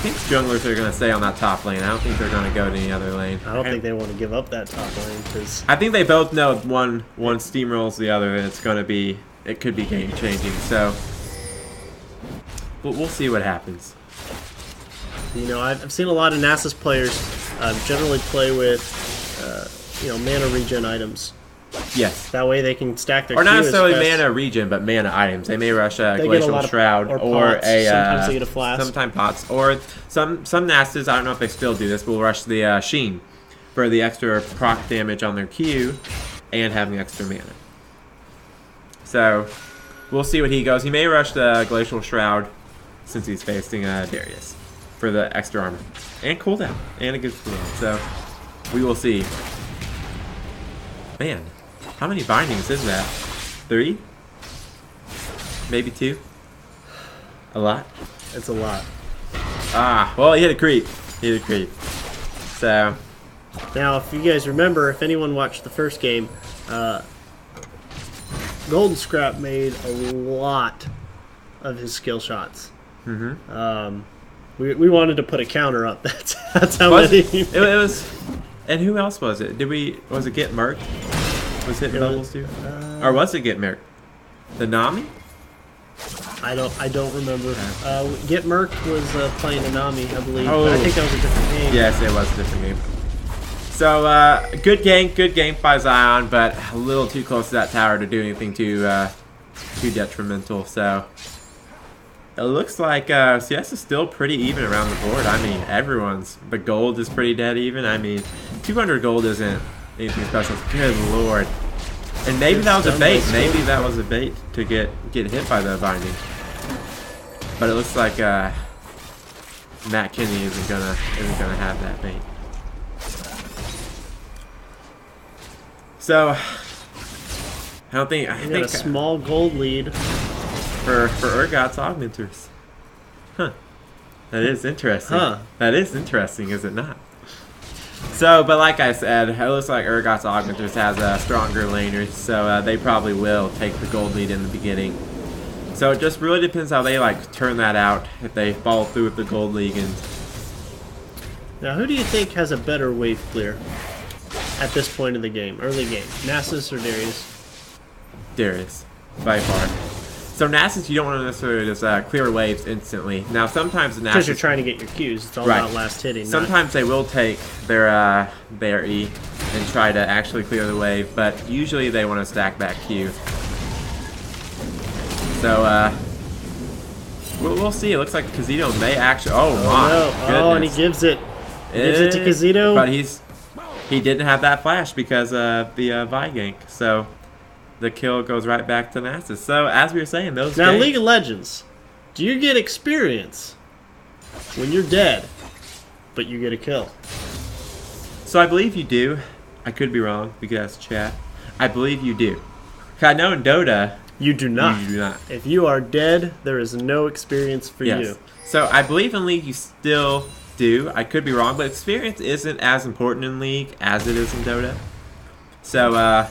think junglers are gonna stay on that top lane. I don't think they're gonna go to any other lane. I don't think they want to give up that top lane because I think they both know one steamrolls the other, and it could be game changing. So we'll see what happens. you know I've seen a lot of Nasus players generally play with mana regen items. Yes. That way they can stack their Or not Q as necessarily fast. mana regen, but mana items. They may rush a They get a Glacial lot of- Shroud or or pots. a Sometimes they get a flask. Sometimes pots. Or some Nastas, I don't know if they still do this, will rush the Sheen for the extra proc damage on their Q and having extra mana. So we'll see what he goes. He may rush the Glacial Shroud since he's facing Darius for the extra armor and cooldown and a good cooldown. So we will see. Man, how many bindings is that? 3? Maybe 2? A lot? It's a lot. Ah, well, he hit a creep. So, Now, if you guys remember, if anyone watched the first game, Golden Scrap made a lot of his skill shots. We wanted to put a counter up. That's how was many. it was. And who else was it? Was it Get Merc? Was hitting It was- levels too? Or was it Get Merc? The Nami? I don't remember. Get Merc was playing Anami, I believe. Oh. But I think that was a different game. Yes, it was a different game. So, good gank by Zion, but a little too close to that tower to do anything too detrimental. So, it looks like CS is still pretty even around the board. I mean, the gold is pretty dead even. I mean, 200 gold isn't anything special. Good lord. And maybe It's that was a done bait. by Maybe skill. that was a bait to get hit by the binding. But it looks like Matt Kinney isn't gonna have that bait. So I We got think a small gold lead. for Urgot's augmenters. Huh. That is interesting. Huh. That is interesting, is it not? So, but like I said, it looks like Urgot's augmenters has a stronger laners, so they probably will take the gold lead in the beginning. So it just really depends how they turn that out, if they follow through with the gold league. And Now, who do you think has a better wave clear at this point of the game, early game? Nasus or Darius? Darius, by far. So Nasus, you don't want to necessarily just clear waves instantly. Now sometimes the Because you're Nasus, trying to get your Qs. It's all Right. about last hitting. not- sometimes they will take their E and try to actually clear the wave, but usually they want to stack back Q. So we'll see. It looks like Kazito may actually. Oh my no. goodness! Oh, and he gives it. Gives it to Kazito. But he didn't have that flash because of the Vi gank. So the kill goes right back to Nasus. So as we were saying, those Now, ganks- League of Legends, do you get experience when you're dead, but you get a kill? So I believe you do. I could be wrong. We could ask chat. I believe you do. 'Cause I know in Dota You do not. you do not. If you are dead, there is no experience for Yes. you. So I believe in League you still do. I could be wrong, but experience isn't as important in League as it is in Dota. So,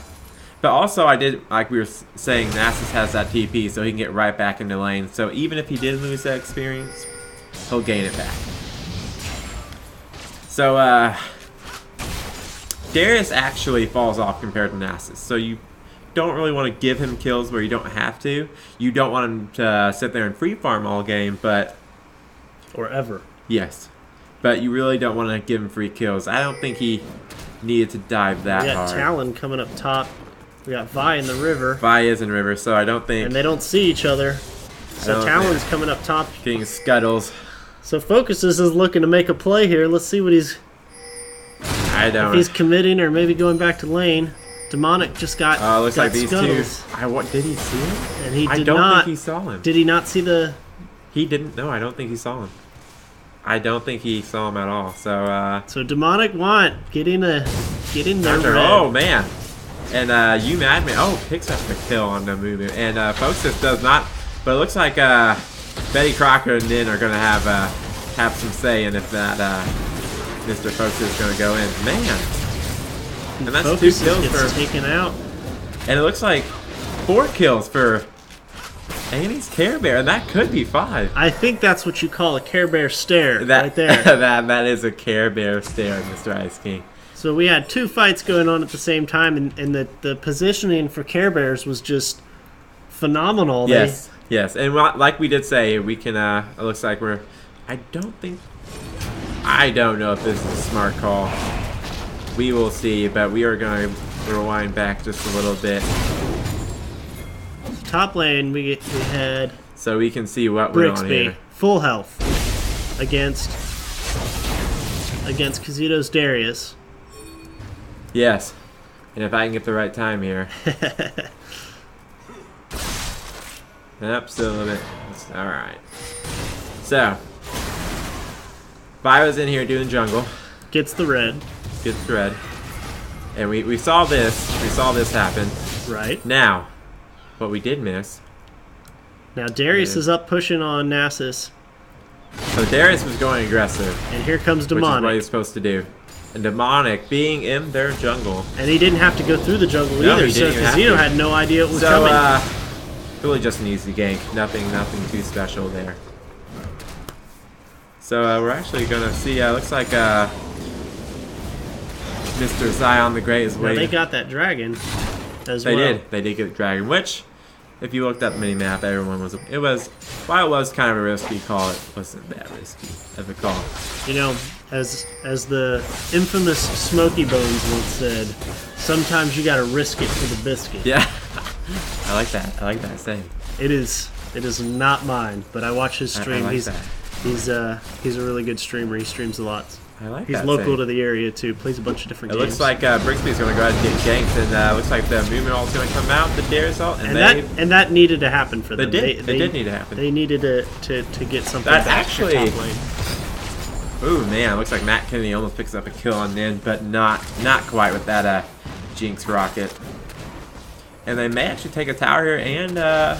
But also, I did, like we were saying, Nasus has that TP, so he can get right back into lane. So even if he did lose that experience, he'll gain it back. So, Darius actually falls off compared to Nasus. So you don't really want to give him kills where you don't have to. You don't want him to sit there and free farm all game, but... Or ever. Yes. But you really don't want to give him free kills. I don't think he needed to dive that We got hard. Talon coming up top. We got Vi in the river. Vi is in river, so I don't think... And they don't see each other. So don't Talon's coming up top. Getting scuttles. So Focuses is looking to make a play here. Let's see what he's... I If don't... he's committing or maybe going back to lane. Demonic just got looks got like these scuttles. two... Did he see him? And he I did don't not... think he saw him. Did he not see the... He didn't. No, I don't think he saw him. I don't think he saw him at all. So, So Demonic getting the Hunter, red. oh, man. And you Madman, picks up the kill on the movement. And Foxus does not. But it looks like Betty Crocker and Nin are going to have some say in if that Mr. Foxus is going to go in. Man. And that's Focuses 2 kills gets for... taken out. And it looks like 4 kills for Annie's Care Bear. And that could be 5. I think that's what you call a Care Bear stare That, right there. that is a Care Bear stare, Mr. Ice King. So we had 2 fights going on at the same time, and the positioning for Care Bears was just phenomenal. Yes, yes. And like we did say, we can, it looks like we're... I don't know if this is a smart call. We will see, but we are going to rewind back just a little bit Top lane, we had so we can see what we're on Brixby, here. full health, against Kazito's Darius. Yes. And if I can get the right time here. Absolutely. Alright. So. Vi was in here doing jungle. Gets the red, Gets red. And we saw this. We saw this happen. right? Now, what we did miss. Now Darius Yeah. is up pushing on Nasus, So Darius was going aggressive, and here comes which is what Demonic. he's supposed to do. And Demonic being in their jungle. And he didn't have to go through the jungle No, either, he so didn't even have Kazito to. had no idea it was So, coming. really just an easy gank. Nothing too special there. So we're actually gonna see. Looks like Mr. Zion the Great is Now waiting. they got that dragon as They well. did. They did get Dragon, which, if you looked at the mini-map, everyone was... It was... While it was kind of a risky call, it wasn't that risky of a call. You know, as the infamous Smoky Bones once said, sometimes you gotta risk it for the biscuit. Yeah. I like that. I like that saying. It is not mine, but I watch his I stream. like he's that. he's a really good streamer. He streams a lot. I like He's that local saying. to the area too. Plays a bunch of different It games. looks like Brixby's going to go ahead and get ganked, and looks like the movement ult's going to come out, the Darius ult, and that needed to happen for they them. did. They did need to happen. They needed to get something That back for actually- top lane. Ooh, man, looks like Matt Kennedy almost picks up a kill on Nin, but not quite with that Jinx rocket. And they may actually take a tower here and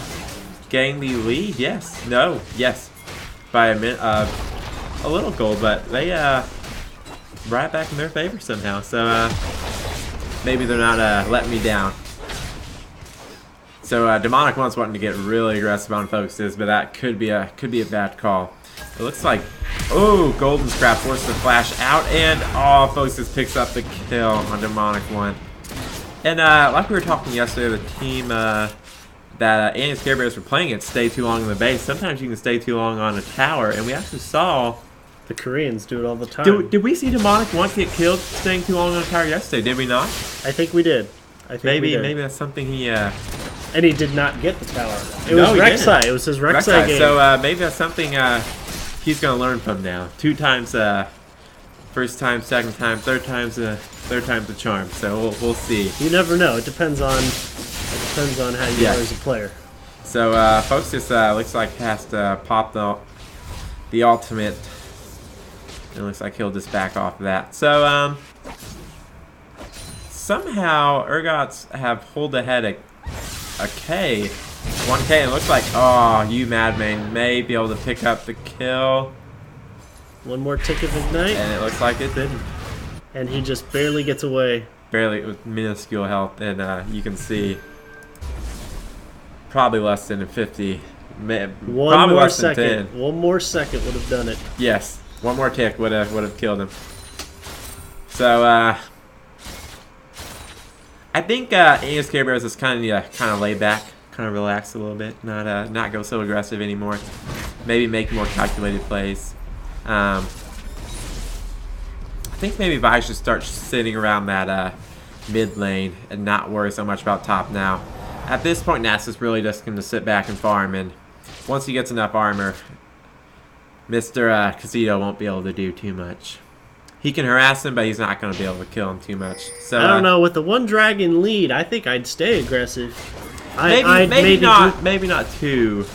gain the lead. Yes. No. Yes. By a little goal, but they brought it back in their favor somehow. So maybe they're not letting me down. So Demonic one's wanting to get really aggressive on Focuses, but that could be a bad call. It looks like, Golden Scrap forced the flash out, and Focuses picks up the kill on Demonic one. And like we were talking yesterday, the team that Annie's Care Bears were playing it stay too long in the base. Sometimes you can stay too long on a tower, and we actually saw. The Koreans do it all the time. Did we see Demonic once get killed staying too long on a tower yesterday? Did we not? I think we did. Maybe that's something he. And he did not get the tower. It No, was he Rek'Sai. didn't. It was his Rek'Sai game. So maybe that's something he's gonna learn from now. 2 times, first time, second time, third time's the charm. So we'll see. You never know. It depends on how you Yeah. are as a player. So folks just looks like has to pop the ultimate. It looks like he'll just back off of that. So somehow Urgots have pulled ahead a K. 1K, and it looks like, you Madman may be able to pick up the kill. One more tick of Ignite, And it looks like it didn't. and he just barely gets away. barely with minuscule health, and you can see probably less than 50. One Probably more less than second. 10. One more second would have done it. Yes, one more tick would have killed him. So I think Aegis Care Bears is kind of laid back, kind of relax a little bit, not go so aggressive anymore. Maybe make more calculated plays. I think maybe Vi should start sitting around that mid lane and not worry so much about top now. At this point, Nasus really just going to sit back and farm, and once he gets enough armor, Mr. Casito won't be able to do too much. He can harass him, but he's not going to be able to kill him too much. So I don't know. With the one dragon lead, I think I'd stay aggressive. Maybe not too.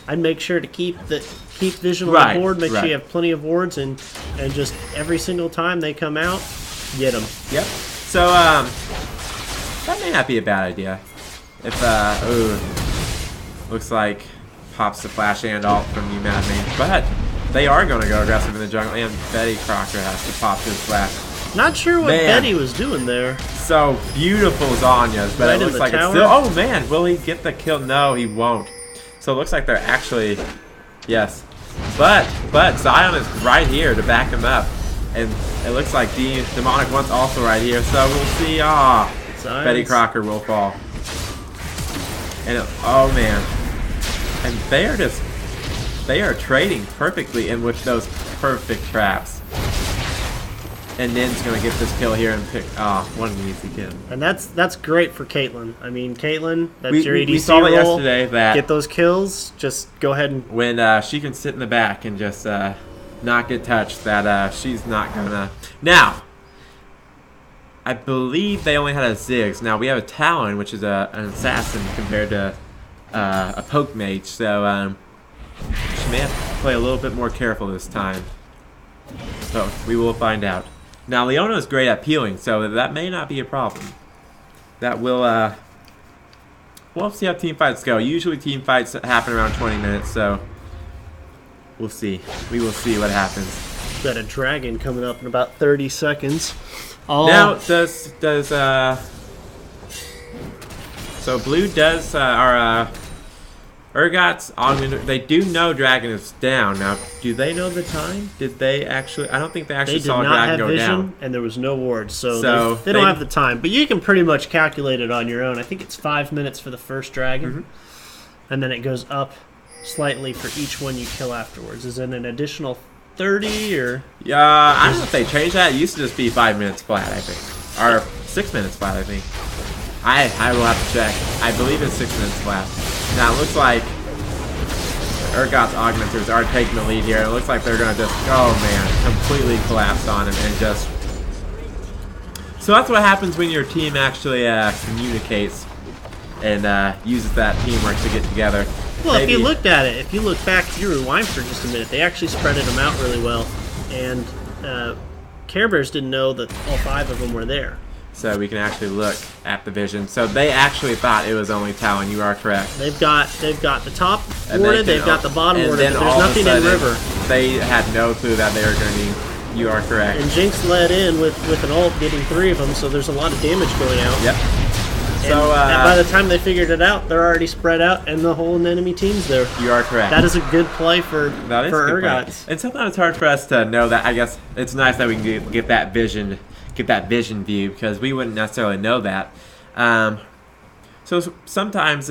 I'd make sure to keep vision on Right, the board, make sure right. you have plenty of wards, and just every single time they come out, get them. Yep. So that may not be a bad idea. If looks like pops the flash and ult from you, Madman, but they are going to go aggressive in the jungle, and Betty Crocker has to pop his flash. Not sure what Man. Betty was doing there. So beautiful Zanya's, but Right it in looks the like it's tower? still. Oh man, will he get the kill? No, he won't. So it looks like they're actually, yes, but Zion is right here to back him up, and it looks like Demonic One's also right here. So we'll see. Zion's- Betty Crocker will fall, and oh man, and they are trading perfectly and with those perfect traps. And Nin's gonna get this kill here and pick. What an easy kill. And that's great for Caitlyn. I mean, Caitlyn, that's We your ADC saw it role. yesterday that Get those kills. Just go ahead and when she can sit in the back and just not get touched, that she's not gonna. Now, I believe they only had a Ziggs. Now we have a Talon, which is an assassin compared to a poke mage. So she may have to play a little bit more careful this time. So we will find out. Now Leona is great at peeling, so that may not be a problem. That will we'll see how team fights go. Usually team fights happen around 20 minutes, so we'll see. We will see what happens. got a dragon coming up in about 30 seconds. Oh, Now does so blue does our Urgot's augment. They do know dragon is down. Now, do they know the time? Did they actually? I don't think they they actually did saw a not dragon have go vision, down. and there was no wards, so, So they don't they- have the time. But you can pretty much calculate it on your own. I think it's 5 minutes for the first dragon, Mm-hmm. and then it goes up slightly for each one you kill afterwards. Is it an additional 30 or? Yeah, I don't know if they changed that. It used to just be 5 minutes flat, I think, or 6 minutes flat, I think. I will have to check. I believe it's 6 minutes flat. Now it looks like Urgot's augmenters are taking the lead here. It looks like they're gonna just, oh man, completely collapse on him and just. So that's what happens when your team actually communicates and uses that teamwork to get together. Well, if you Maybe- looked at it, if you look back, if you rewind for just a minute, they actually spreaded them out really well, and Care Bears didn't know that all 5 of them were there. So we can actually look at the vision. So they actually thought it was only Talon. You are correct. They've got the top And warded, they they've got the bottom and warded, then but all there's of a nothing in sudden, river. They had no clue that they were going to be. You are correct. And Jinx led in with an ult, getting 3 of them, so there's a lot of damage going out. Yep. And So by the time they figured it out, they're already spread out, and the whole enemy team's there. you are correct. That is a good play for That is a good play. Urgots. And sometimes it's hard for us to know that. I guess it's nice that we can get that vision, view, because we wouldn't necessarily know that. So sometimes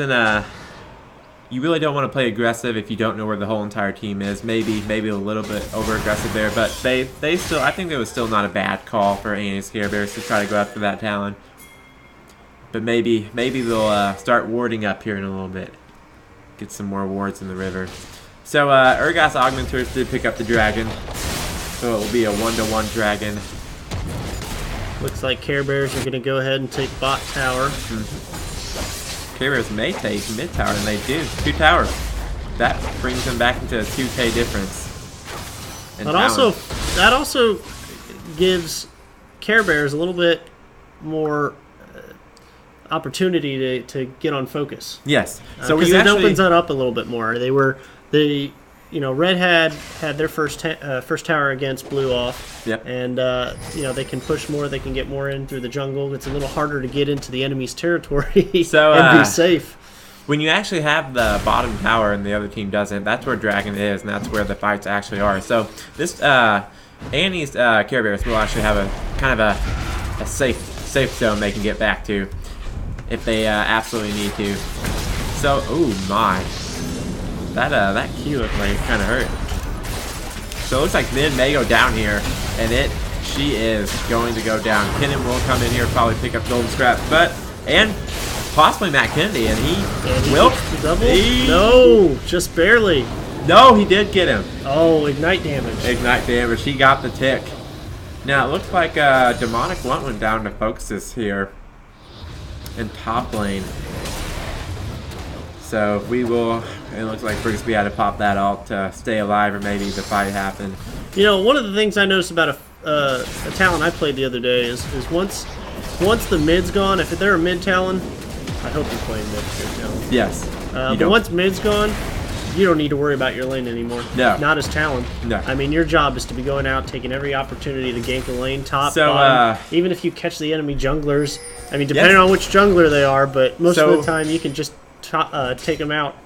you really don't want to play aggressive if you don't know where the whole entire team is. Maybe a little bit over aggressive there, but they still, I think it was still not a bad call for Aegis Care Bears to try to go after that Talon. But maybe they'll start warding up here in a little bit. Get some more wards in the river. So Urgot's augmenters did pick up the dragon, so it will be a 1-to-1 dragon. Looks like Care Bears are going to go ahead and take bot tower. Care Bears may take mid tower, and they do. 2 towers. That brings them back into a 2K difference. And That also gives Care Bears a little bit more opportunity to get on focus. yes. So Because you it actually, opens that up a little bit more. They Red had their first tower against blue off. Yep. And they can push more. They can get more in through the jungle. It's a little harder to get into the enemy's territory So, and be safe. When you actually have the bottom tower and the other team doesn't, that's where Dragon is, and that's where the fights actually are. So this Annie's Care Bears will actually have a kind of a safe zone they can get back to if they absolutely need to. So, oh my, that Q looked like it kind of hurt. So it looks like Min may go down here, and she is going to go down. Kennen will come in here, probably pick up Golden Scrap, and possibly Matt Kennedy, and he will. Double? No, just barely. No, he did get him. Oh, ignite damage. Ignite damage. He got the tick. Now it looks like Demonic went down to Focuses here in top lane. So we will. It looks like Brigsby had to pop that alt to stay alive, or maybe the fight happened. One of the things I noticed about a Talon I played the other day is once the mid's gone, if they're a mid Talon, I hope you're playing mid Talon. Yes. But once mid's gone, you don't need to worry about your lane anymore. No. Not as Talon. No. I mean, your job is to be going out, taking every opportunity to gank the lane, top, So, bottom. Even if you catch the enemy junglers, I mean, depending on which jungler they are, but most of the time you can just take them out.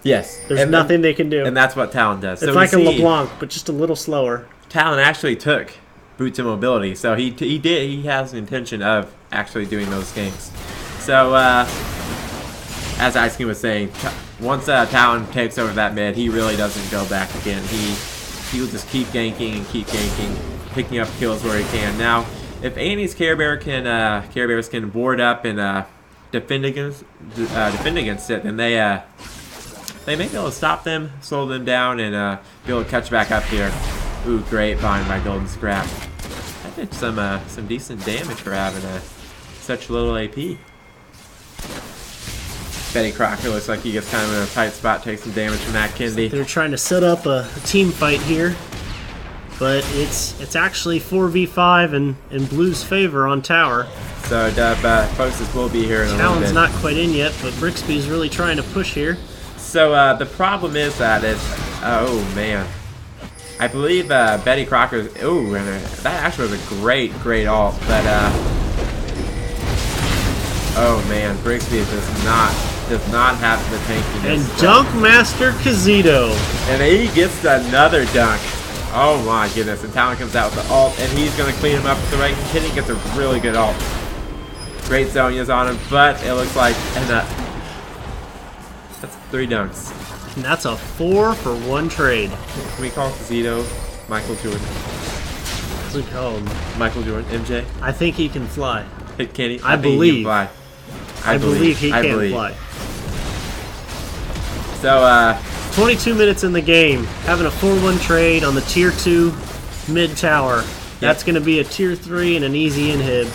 Yes. There's nothing they can do. And that's what Talon does. It's so like a LeBlanc, but just a little slower. Talon actually took Boots and Mobility, so he has the intention of actually doing those games. So, as Ice King was saying, once Talon takes over that mid, he really doesn't go back again. He will just keep ganking and keep ganking, picking up kills where he can. Now, if Annie's Care Bears can ward up and defend against it, then they may be able to stop them, slow them down, and be able to catch back up here. Ooh, great bind by Golden Scrap. That did some decent damage for having such little AP. Betty Crocker looks like he gets kind of in a tight spot, takes some damage from Matt Kennedy. They're trying to set up a team fight here, but it's actually 4v5 in Blue's favor on tower. So Focuses will be here in a little Talon's bit. not quite in yet, but Brixby's really trying to push here. So the problem is that oh man, I believe Betty Crocker's, and that actually was a great ult, but oh man, Brigsby does not have the tankiness. And Dunk Master Kazito. And he gets another dunk. Oh my goodness, and Talon comes out with the ult, and he's going to clean him up with the right. Kenny gets a really good ult. Great Zonia's on him, but it looks like, and that's 3 dunks. And that's a 4-for-1 trade. Can we call Zito Michael Jordan? We call him. Michael Jordan, MJ? I think he can fly. Hit Kenny? I think believe. He can fly. I believe he can fly. So, 22 minutes in the game, having a 4-1 trade on the tier 2 mid tower. That's going to be a tier 3 and an easy inhib.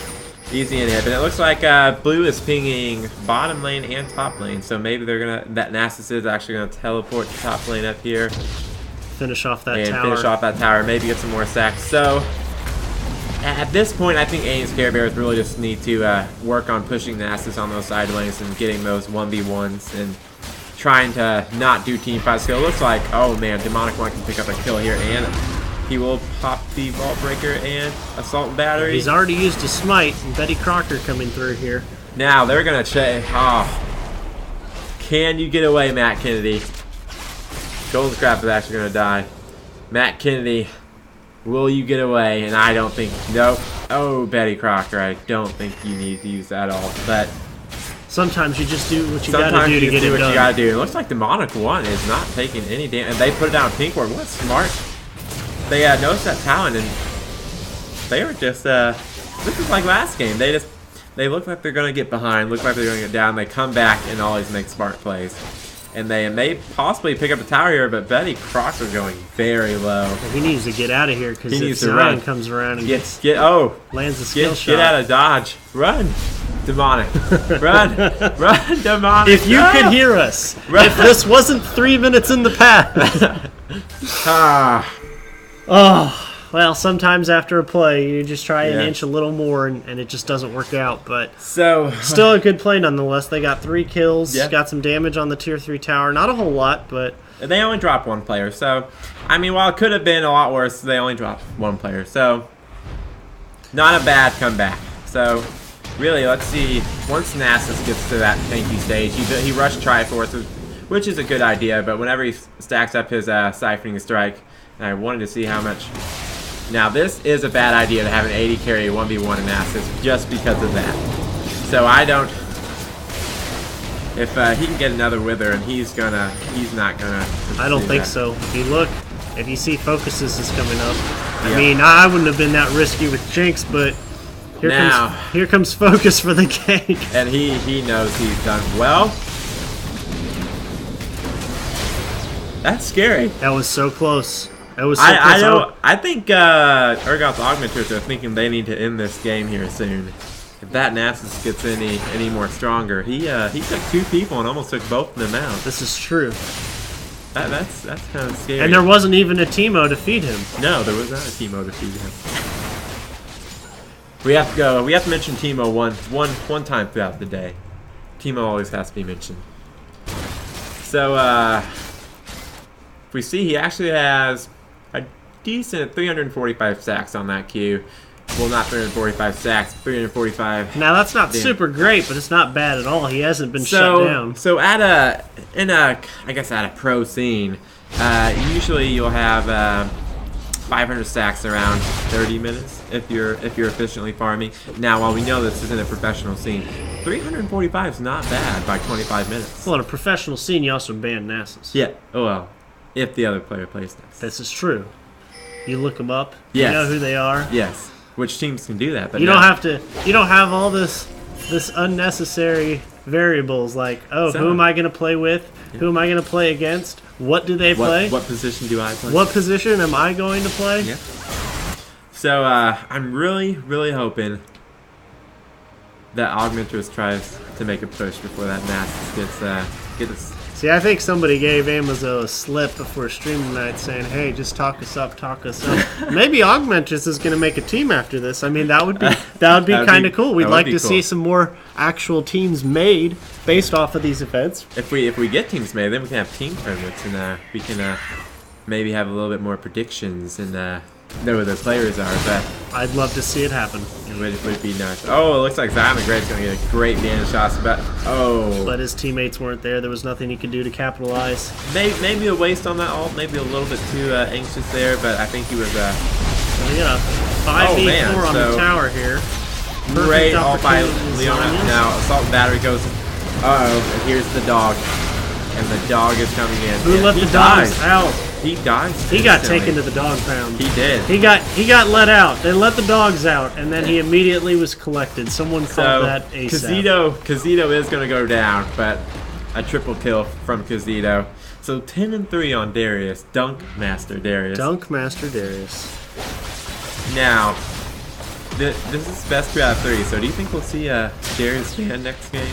Easy inhib. And it looks like Blue is pinging bottom lane and top lane. So maybe that Nasus is actually going to teleport to top lane up here. Finish off that and tower. finish off that tower. Maybe get some more stacks. So at this point, I think Annie's Care Bears really just need to work on pushing Nasus on those side lanes and getting those 1v1s and trying to not do team fights. So it looks like, oh man, Demonic One can pick up a kill here, and he will pop the Vault Breaker and Assault and Battery. He's already used a smite, and Betty Crocker coming through here. Now they're gonna check. Oh, can you get away, Matt Kennedy? Golden Scrap is actually gonna die. Matt Kennedy, will you get away? And I don't think. Nope. Oh, Betty Crocker, I don't think you need to use that all. But sometimes you just do what you gotta do to get it what done. you gotta do. It looks like Demonic One is not taking any damage, and they put it down pink ward. What smart. They noticed that Talon, and they were just. This is like last game. They look like they're gonna get behind. Look like they're gonna get down. They come back and always make smart plays. And they may possibly pick up a tower here, but Betty Crocker going very low. He needs to get out of here because He if needs to Zion run. comes around and lands a skill shot. Get out of dodge. Run, Demonic. Run, run, Demonic. If you could hear us, if this wasn't 3 minutes in the past. Oh, well, sometimes after a play, you just try an inch a little more, and it just doesn't work out. But so still a good play nonetheless. They got 3 kills, Yeah. got some damage on the tier 3 tower. Not a whole lot, but They only dropped one player, so I mean, while it could have been a lot worse, they only dropped one player, so not a bad comeback. So really, let's see. Once Nasus gets to that tanky stage, he rushed Triforce, which is a good idea. But whenever he stacks up his Siphoning Strike, and I wanted to see how much. Now this is a bad idea to have an 80 carry 1v1 in Nasus just because of that. So I don't. If he can get another Wither, and he's not gonna. I don't do think that. so. If you see Focuses is coming up, I Yep. mean, I wouldn't have been that risky with Jinx, but here comes Focus for the gank. And he knows he's done well. That's scary. That was so close. That was so close. I know. I think Urgot's Augmenters are thinking they need to end this game here soon. If that Nasus gets any more stronger, he took 2 people and almost took both of them out. This is true. That's kind of scary. And there wasn't even a Teemo to feed him. No, there was not a Teemo to feed him. We have to go. We have to mention Teemo one time throughout the day. Teemo always has to be mentioned. So if we see, he actually has a decent 345 stacks on that queue. Well, not 345 stacks, 345. Now that's not Damn. super great, but it's not bad at all. He hasn't been shut down. So at a pro scene, usually you'll have 500 stacks around 30 minutes if you're efficiently farming. Now, while we know this isn't a professional scene, 345 is not bad by 25 minutes. Well, in a professional scene, you also ban Nasus. Yeah. Oh well, if the other player plays this. This is true. You look them up. Yes. You know who they are. Yes. Which teams can do that? But You no. don't have to. You don't have all this unnecessary variables like, oh, So- who am I going to play with? Who am I going to play against? What do they play? What position do I play? What position am I going to play? Yeah. So I'm really hoping that Augmenters tries to make a push before that Nasus gets. See, I think somebody gave Amazo a slip before stream tonight saying, hey, just talk us up. Maybe Augmenters is going to make a team after this. I mean, that would be That'd kind be- of cool. We'd that would like be to cool. see some more actual teams made based off of these events. If we get teams made, then we can have team tournaments and we can maybe have a little bit more predictions and know who the players are. But I'd love to see it happen. it would be nice. Oh, it looks like Zion Gray's going to get a great Bandit shots. But But his teammates weren't there. There was nothing he could do to capitalize. maybe a waste on that ult. Maybe a little bit too anxious there. But I think he was So we got a 5v4 on the so- tower here. great Perfect all by opportunity, Leona. Zonius. Now assault and battery goes. And here's the dog, and the dog is coming in. Who And let he the dogs dies. out? He dies. He got instantly. taken to the dog pound. He did. He got let out. They let the dogs out, and then he immediately was collected. Someone called So that ASAP. Kazito is going to go down, but a triple kill from Kazito. So 10-3 on Darius, Dunk Master Darius. Dunk Master Darius. Now, this is best 3 out of 3. So do you think we'll see Darius ban next game?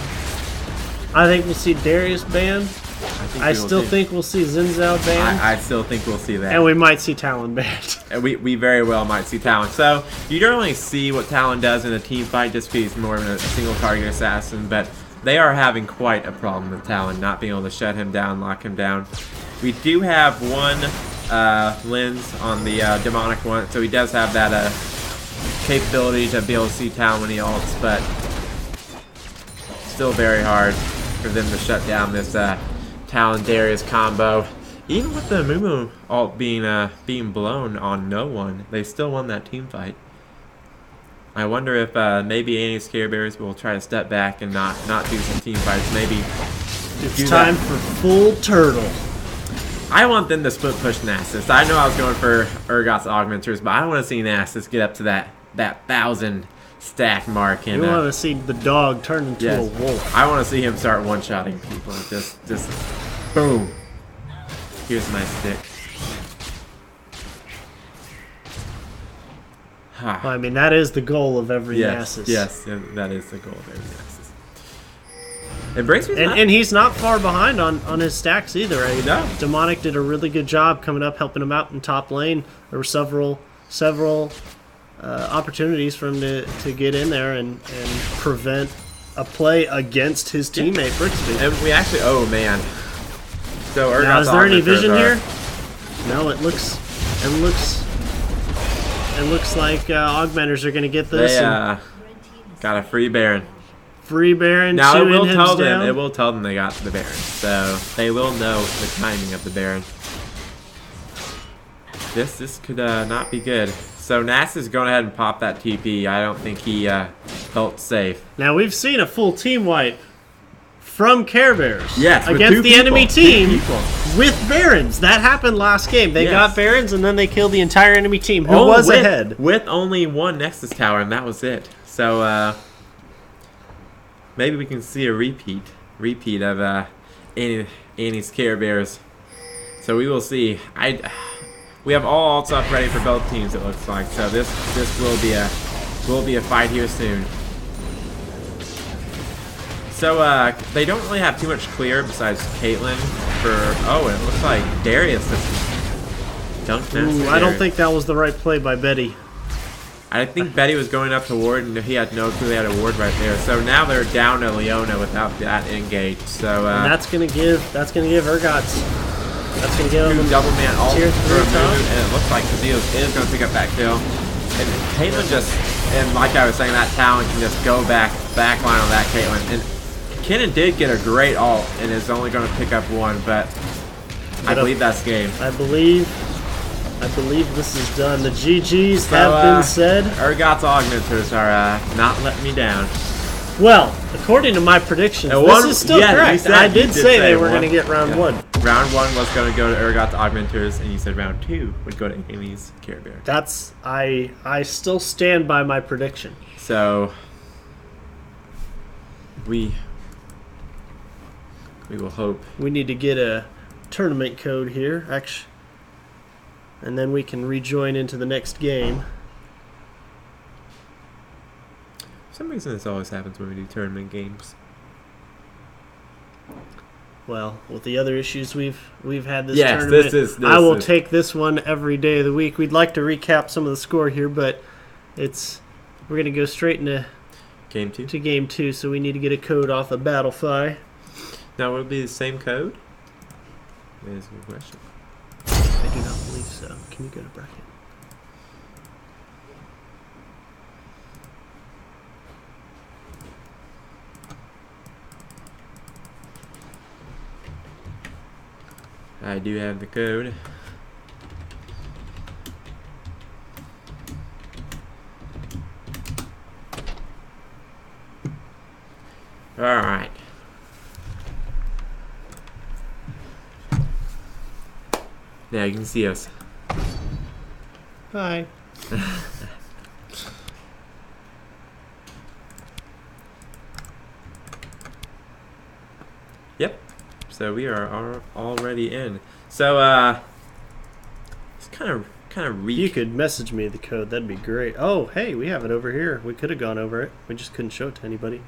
I think we'll see Darius banned. think I we will still too. think we'll see Zinzao banned. I still think we'll see that. And we might see Talon banned. And we very well might see Talon. So you don't really see what Talon does in a team fight just because he's more of a single target assassin, but they are having quite a problem with Talon, not being able to shut him down, lock him down. We do have one lens on the demonic one, so he does have that capability to be able to see Talon when he ults, but still very hard for them to shut down this Talon Darius combo. Even with the Mumu ult being blown on no one, they still won that team fight. I wonder if maybe any Scare Bears will try to step back and not do some team fights. Maybe It's do time that. for full turtle. I want them to split push Nasus. I know I was going for Urgot's Augmenters, but I want to see Nasus get up to that 1,000 stack mark. And You want to see the dog turn into yes, a wolf. I want to see him start one-shotting people. Just boom. Here's my stick. Ha. Well, I mean, that is the goal of every Yes, Nasus. yes, that is the goal of every Nasus. It breaks me. And he's not far behind on his stacks either. Right? No. Demonic did a really good job coming up, helping him out in top lane. There were several opportunities for him to get in there and prevent a play against his teammate Brixby. And we actually, oh man, So Now, Urgot's is there any augmenters vision are- here? No, it looks like augmenters are going to get this. They and got a free Baron. free Baron. Now two it will inhibs tell down. them. It will tell them they got the Baron, so they will know the timing of the Baron. This could not be good. So Nass is going ahead and pop that TP. I don't think he felt safe. Now we've seen a full team wipe from Care Bears Yes, with against two the enemy people. team Two people. with Barons. That happened last game. They Yes. got Barons and then they killed the entire enemy team who Oh, was with, ahead. with only one Nexus Tower, and that was it. So maybe we can see a repeat of Annie's Care Bears. So we will see. We have all ults up ready for both teams. It looks like so. This will be a fight here soon. So they don't really have too much clear besides Caitlyn for. Oh, and it looks like Darius just dunked Nass. Ooh, I don't think that was the right play by Betty. I think Betty was going up to ward, and he had no clue they had a ward right there. So now they're down to Leona without that engage. So And that's gonna give Urgots. That's gonna give two them double man ult tier for a 3 top. move, and it looks like Kazios is going to pick up that kill. And Caitlyn and like I was saying, that Talon can just go backline on that Caitlyn. And Kennen did get a great ult, and is only going to pick up one, but I believe that's game. I believe this is done. The GGs So, have been said. Urgot's augmenters are not letting me down. Well, according to my predictions, And this one- is still yeah, you correct. said- I you did did say they say were one. going to get round Yeah. 1. Round 1 was going to go to Urgot's augmenters, and you said round 2 would go to Amy's Care Bear. That's I still stand by my prediction. So we will hope. We need to get a tournament code here, actually, and then we can rejoin into the next game. For some reason, this always happens when we do tournament games. Well, with the other issues we've had this Yes, tournament, this I will is- take this one every day of the week. We'd like to recap some of the score here, but we're going to go straight into Game 2. game 2, so we need to get a code off of Battlefy. Now, will it be the same code? That is a good question. I do not believe so. Can you go to bracket? I do have the code. Alright. Now you can see us. Hi. Yep. So we are already in. So it's kind of You could message me the code. That'd be great. Oh, hey, we have it over here. We could have gone over it. We just couldn't show it to anybody.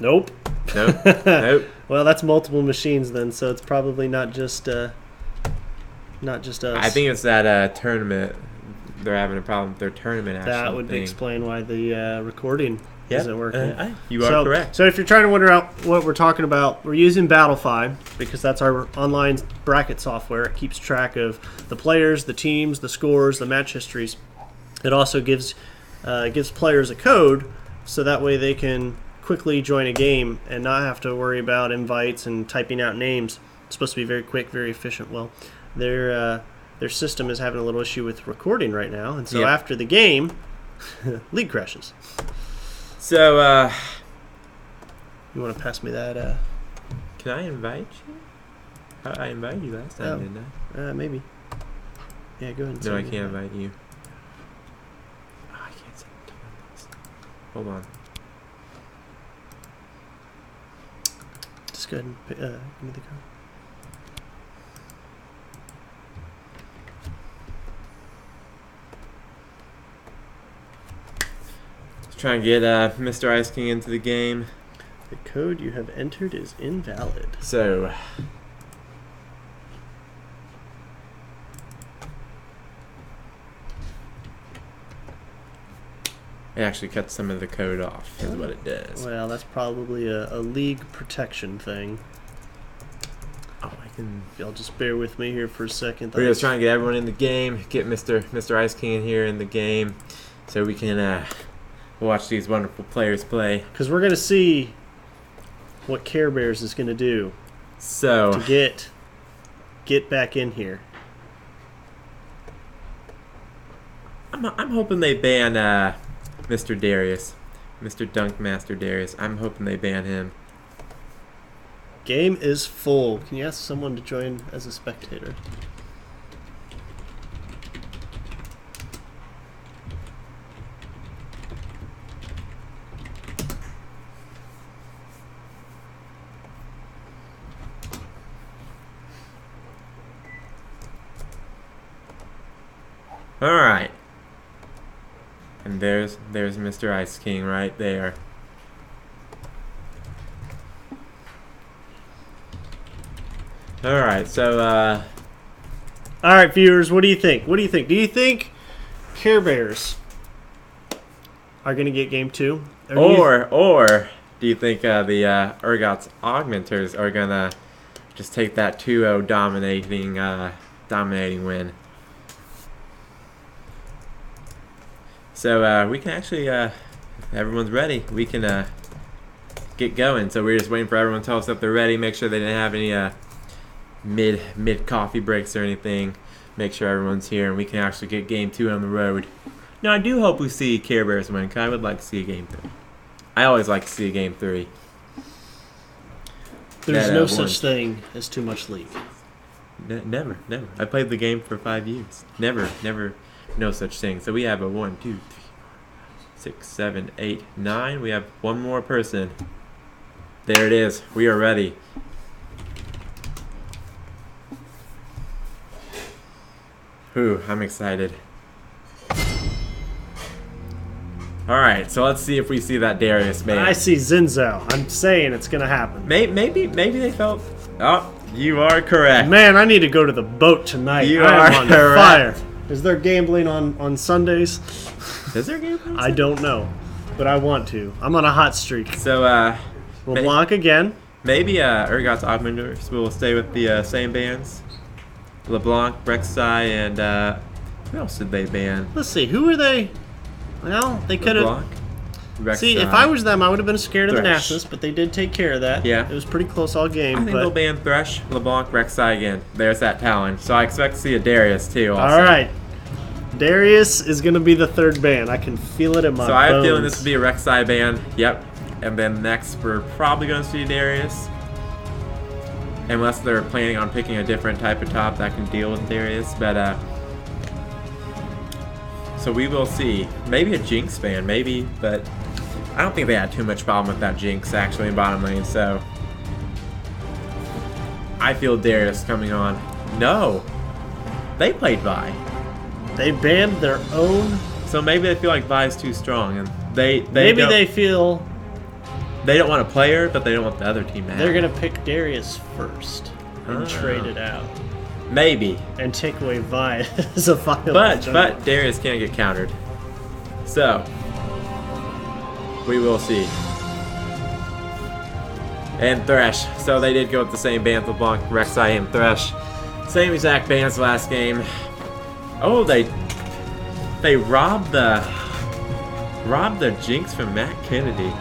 Nope. Nope. Nope. Well, that's multiple machines then, so it's probably not just us. I think it's that tournament. They're having a problem with their tournament. that would explain why the recording isn't working. You are correct. So if you're trying to wonder out what we're talking about, we're using Battlefy because that's our online bracket software. It keeps track of the players, the teams, the scores, the match histories. It also gives players a code so that way they can quickly join a game and not have to worry about invites and typing out names. It's supposed to be very quick, very efficient. Well, their system is having a little issue with recording right now, and so Yep. after the game, league crashes. So You want to pass me that? can I invite you? I invited you last time, Oh. didn't I? Maybe. Yeah, go ahead. And No, I send me can't that. invite you. Oh, I can't send it to my Hold on. Just go ahead and give me the code. Let's try and get Mr. Ice King into the game. The code you have entered is invalid. So it actually cuts some of the code off, is what it does. Well, that's probably a league protection thing. If y'all just bear with me here for a second. We're just trying to get everyone in the game, get Mr. Ice King in here in the game, so we can watch these wonderful players play. Because we're going to see what Care Bears is going to do So to get back in here. I'm hoping they ban Mr. Darius, Mr. Dunkmaster Darius. I'm hoping they ban him. Game is full. Can you ask someone to join as a spectator? All right. And there's Mr. Ice King right there. All right, so All right, viewers, what do you think? What do you think? Do you think Care Bears are going to get game 2? or do you think the Urgot's Augmenters are gonna just take that 2-0 dominating win? So we can actually, if everyone's ready, we can get going. So we're just waiting for everyone to tell us if they're ready. Make sure they didn't have any mid coffee breaks or anything. Make sure everyone's here, and we can actually get game 2 on the road. Now I do hope we see Care Bears win, because I would like to see a game 3. I always like to see a game 3. There's That, no won. such thing as too much league. Never. I played the game for 5 years. Never, no such thing. So we have a 1, 2, 3, 4, 6, 7, 8, 9. We have one more person. There it is. We are ready. Whew, I'm excited. Alright, so let's see if we see that Darius man. I see Zinzao. I'm saying it's going to happen. Maybe they felt... Oh, you are correct. Man, I need to go to the boat tonight. You I am are on correct. fire. Is there gambling on Sundays? Is there a game? I don't know, but I want to. I'm on a hot streak. So, LeBlanc again. maybe Urgot's Augmenters will stay with the same bands. LeBlanc, Rek'Sai, and who else did they ban? Let's see. Who were they? Well, they could have. LeBlanc, Rek'Sai. See, if I was them, I would have been scared of the Thresh. Nasus, but they did take care of that. Yeah. It was pretty close all game. I think they'll But ban Thresh, LeBlanc, Rek'Sai again. There's that talent. So I expect to see a Darius too. Also. all right, Darius is going to be the third ban. I can feel it in my So I have a feeling bones. this will be a Rek'Sai ban. Yep. And then next we're probably going to see Darius. Unless they're planning on picking a different type of top that can deal with Darius. But, so we will see. Maybe a Jinx ban, maybe. But I don't think they had too much problem with that Jinx, actually, in bottom lane. So I feel Darius coming on. No. They played Vi. They banned their own. So maybe they feel like Vi's too strong. And Maybe don't- they feel They don't want to play her, but they don't want the other team to have they're her. going to pick Darius first and Oh. trade it out Maybe. and take away Vi as a viable But jungle. Darius can't get countered. So we will see. And Thresh. So they did go with the same bans, LeBlanc, Rek'Sai, and Thresh. Same exact bans last game. Oh, they robbed the Jinx from Matt Kennedy.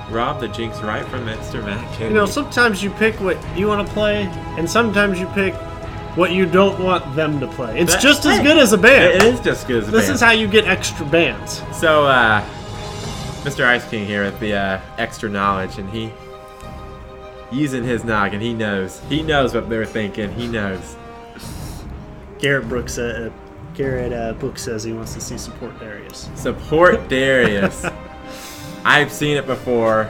Robbed the Jinx right from Mr. Matt Kennedy. You know, sometimes you pick what you want to play, and sometimes you pick what you don't want them to play. It's just as good as a ban. It is just as good as a This ban. is how you get extra bans. So, Mr. Ice King here with the extra knowledge, and he using his noggin. He knows. He knows what they're thinking. He knows. Garrett Book says he wants to see support Darius. Support Darius. I've seen it before.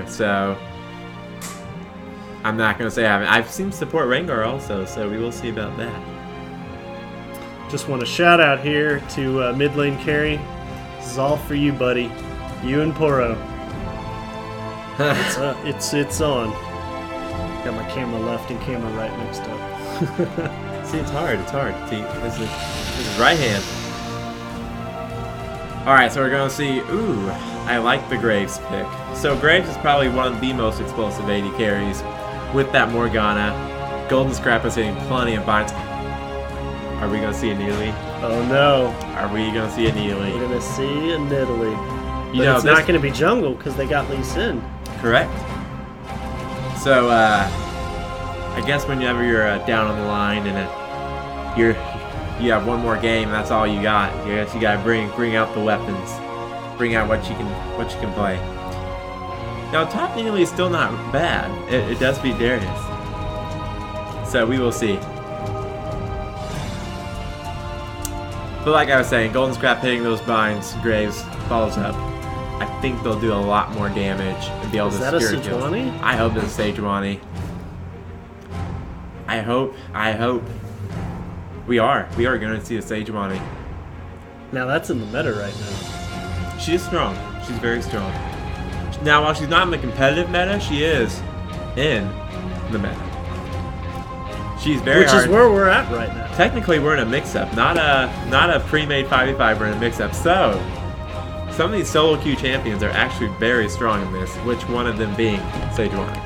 So I'm not gonna say I haven't. I've seen support Rengar also, so we will see about that. Just want to shout out here to mid lane carry. This is all for you, buddy. You and Poro. It's on. Got my camera left and camera right mixed up. See, it's hard. See, this is right hand. All right, so we're gonna see. Ooh, I like the Graves pick. So Graves is probably one of the most explosive AD carries with that Morgana. Golden Scrap is hitting plenty of binds. Are we going to see a Neely? Oh no. Are we going to see a Neely? We're going to see a Nidalee. You But know, it's not going to be jungle because they got Lee Sin. Correct. So, I guess whenever you're down on the line and you have one more game, that's all you got. I guess you gotta bring out the weapons, bring out what you can play. Now, top Neely is still not bad. It does beat Darius, so we will see. But like I was saying, Golden Scrap hitting those binds, Graves follows up. I think they'll do a lot more damage and be able to Is that a secure kills. Sejuani? I hope it's a Sejuani. I hope. We are going to see a Sejuani. Now that's in the meta right now. She is strong. She's very strong. Now, while she's not in the competitive meta, she is in the meta. She's very Which hard. is where we're at right now. Technically, we're in a mix-up, not a pre-made 5v5. We're in a mix-up. So, some of these solo queue champions are actually very strong in this. Which one of them being Sejuani?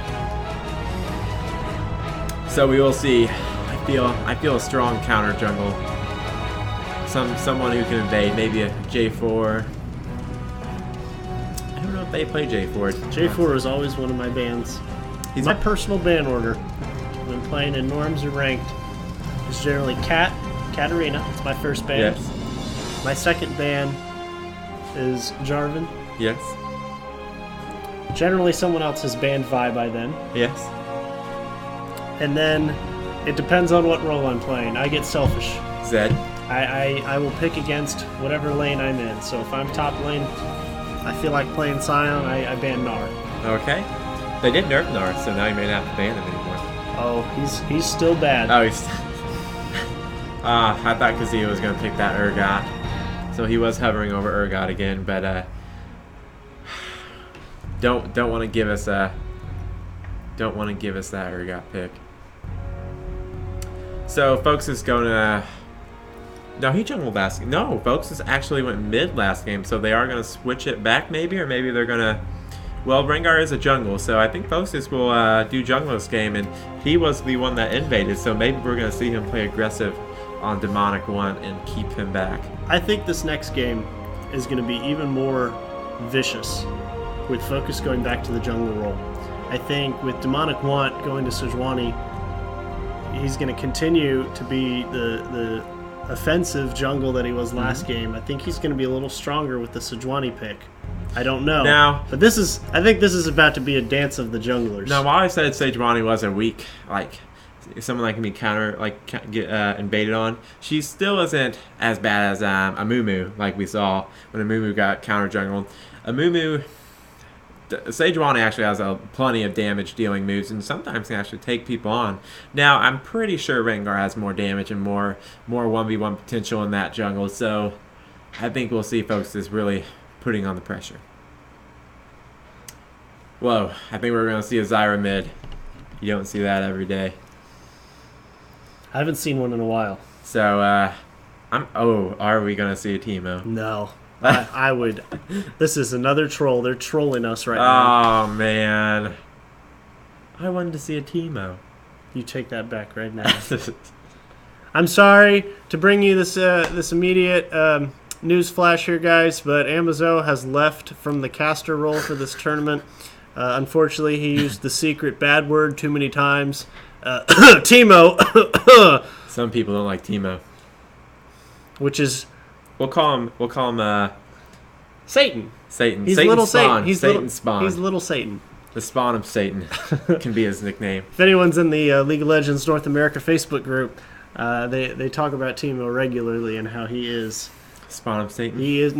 So we will see. I feel a strong counter jungle. Someone who can invade, maybe a J4. I don't know if they play J4. J4 is always one of my bans. He's My personal ban order when playing in norms or ranked is generally Katarina. It's my first ban. Yes. My second ban is Jarvan. Yes. Generally, someone else has banned Vi by then. Yes. And then it depends on what role I'm playing. I get selfish. Zed. I will pick against whatever lane I'm in. So if I'm top lane, I feel like playing Sion, I ban Gnar. Okay. They did nerf Gnar, so now you may not have to ban him anymore. Oh, he's still bad. Oh, he's. I thought Kazuya was going to pick that Urgot. So he was hovering over Urgot again, but don't want to give us that Urgot pick. So Folks is going to. No, he jungled last game. No, Folks actually went mid last game, so they are going to switch it back maybe, or maybe they're going to. Well, Rengar is a jungle, so I think Folks will do jungle this game, and he was the one that invaded, so maybe we're going to see him play aggressive on Demonic 1 and keep him back. I think this next game is going to be even more vicious with Focus going back to the jungle role. I think with Demonic Want going to Sejuani, he's going to continue to be the offensive jungle that he was last game. I think he's going to be a little stronger with the Sejuani pick. I don't know. Now, but I think this is about to be a dance of the junglers. Now, while I said Sejuani wasn't weak, like someone that can be get invaded on, she still isn't as bad as Amumu, like we saw when Amumu got counter jungled. Sejuani actually has plenty of damage dealing moves and sometimes can actually take people on. Now, I'm pretty sure Rengar has more damage and more 1v1 potential in that jungle, so I think we'll see folks is really putting on the pressure. Whoa, I think we're going to see a Zyra mid. You don't see that every day. I haven't seen one in a while. So, are we going to see a Teemo? No. I would. This is another troll. They're trolling us right now. Oh, man. I wanted to see a Teemo. You take that back right now. I'm sorry to bring you this immediate news flash here, guys, but Amazo has left from the caster role for this tournament. Unfortunately, he used the secret bad word too many times. Teemo. Some people don't like Teemo. Which is... We'll call him Satan. Satan. He's Satan's little spawn. Satan. Satan's spawn. He's little Satan. The spawn of Satan can be his nickname. If anyone's in the League of Legends North America Facebook group, they talk about Teemo regularly and how he is... Spawn of Satan? He is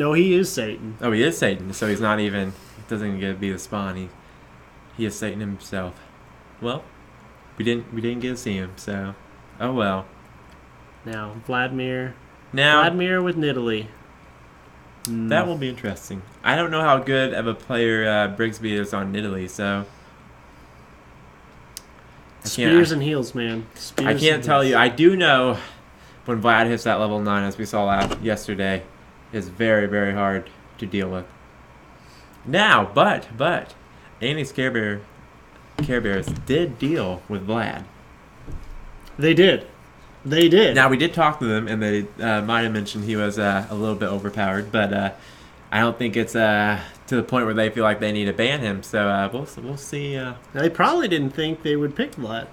Satan. Oh, he is Satan, so he's not even... doesn't even get to be the spawn. He is Satan himself. Well, we didn't get to see him, so... Oh, well. Now, Vladimir with Nidalee. That will be interesting. I don't know how good of a player Brigsby is on Nidalee, so... Spears and heals, man. I can't tell you. I do know when Vlad hits that level 9, as we saw yesterday, is very, very hard to deal with. Now, but Andy's Care Bears did deal with Vlad. They did. They did. Now we did talk to them, and they might have mentioned he was a little bit overpowered, but I don't think it's to the point where they feel like they need to ban him. So we'll see. They probably didn't think they would pick Vlad.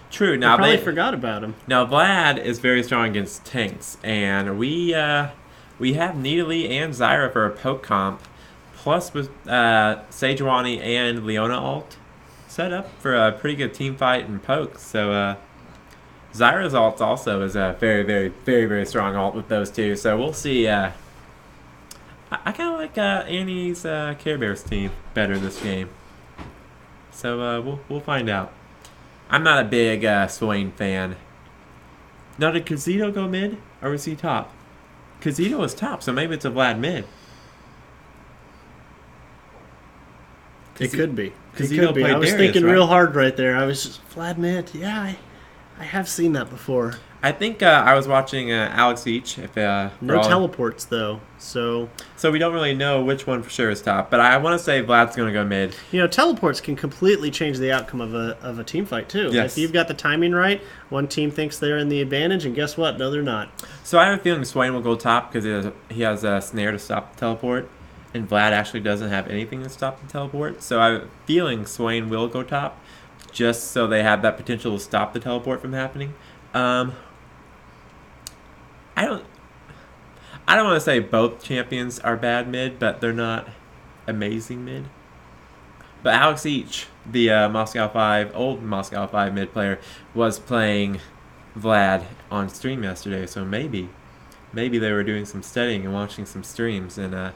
True. They Now probably forgot about him. Now Vlad is very strong against tanks, and we have Nidalee and Zyra for a poke comp, plus with Sejuani and Leona ult set up for a pretty good team fight in poke. So Zyra's ult also is a very, very, very, very strong ult with those two. So we'll see. I kind of like Annie's Care Bears team better this game. So we'll find out. I'm not a big Swain fan. Now, did Kazito go mid, or was he top? Kazito was top, so maybe it's a Vlad mid. It could be. Because It you could don't be. play I was Darius, thinking right? real hard right there. I was just, Vlad mid. Yeah, I have seen that before. I think I was watching Alex Each. No teleports, though. So we don't really know which one for sure is top, but I want to say Vlad's going to go mid. teleports can completely change the outcome of a team fight, too. Yes. If you've got the timing right, one team thinks they're in the advantage, and guess what? No, they're not. So I have a feeling Swain will go top because he has a snare to stop the teleport, and Vlad actually doesn't have anything to stop the teleport. So I have a feeling Swain will go top, just so they have that potential to stop the teleport from happening. I don't want to say both champions are bad mid, but they're not amazing mid. But Alex Each, the old Moscow 5 mid player, was playing Vlad on stream yesterday, so maybe they were doing some studying and watching some streams and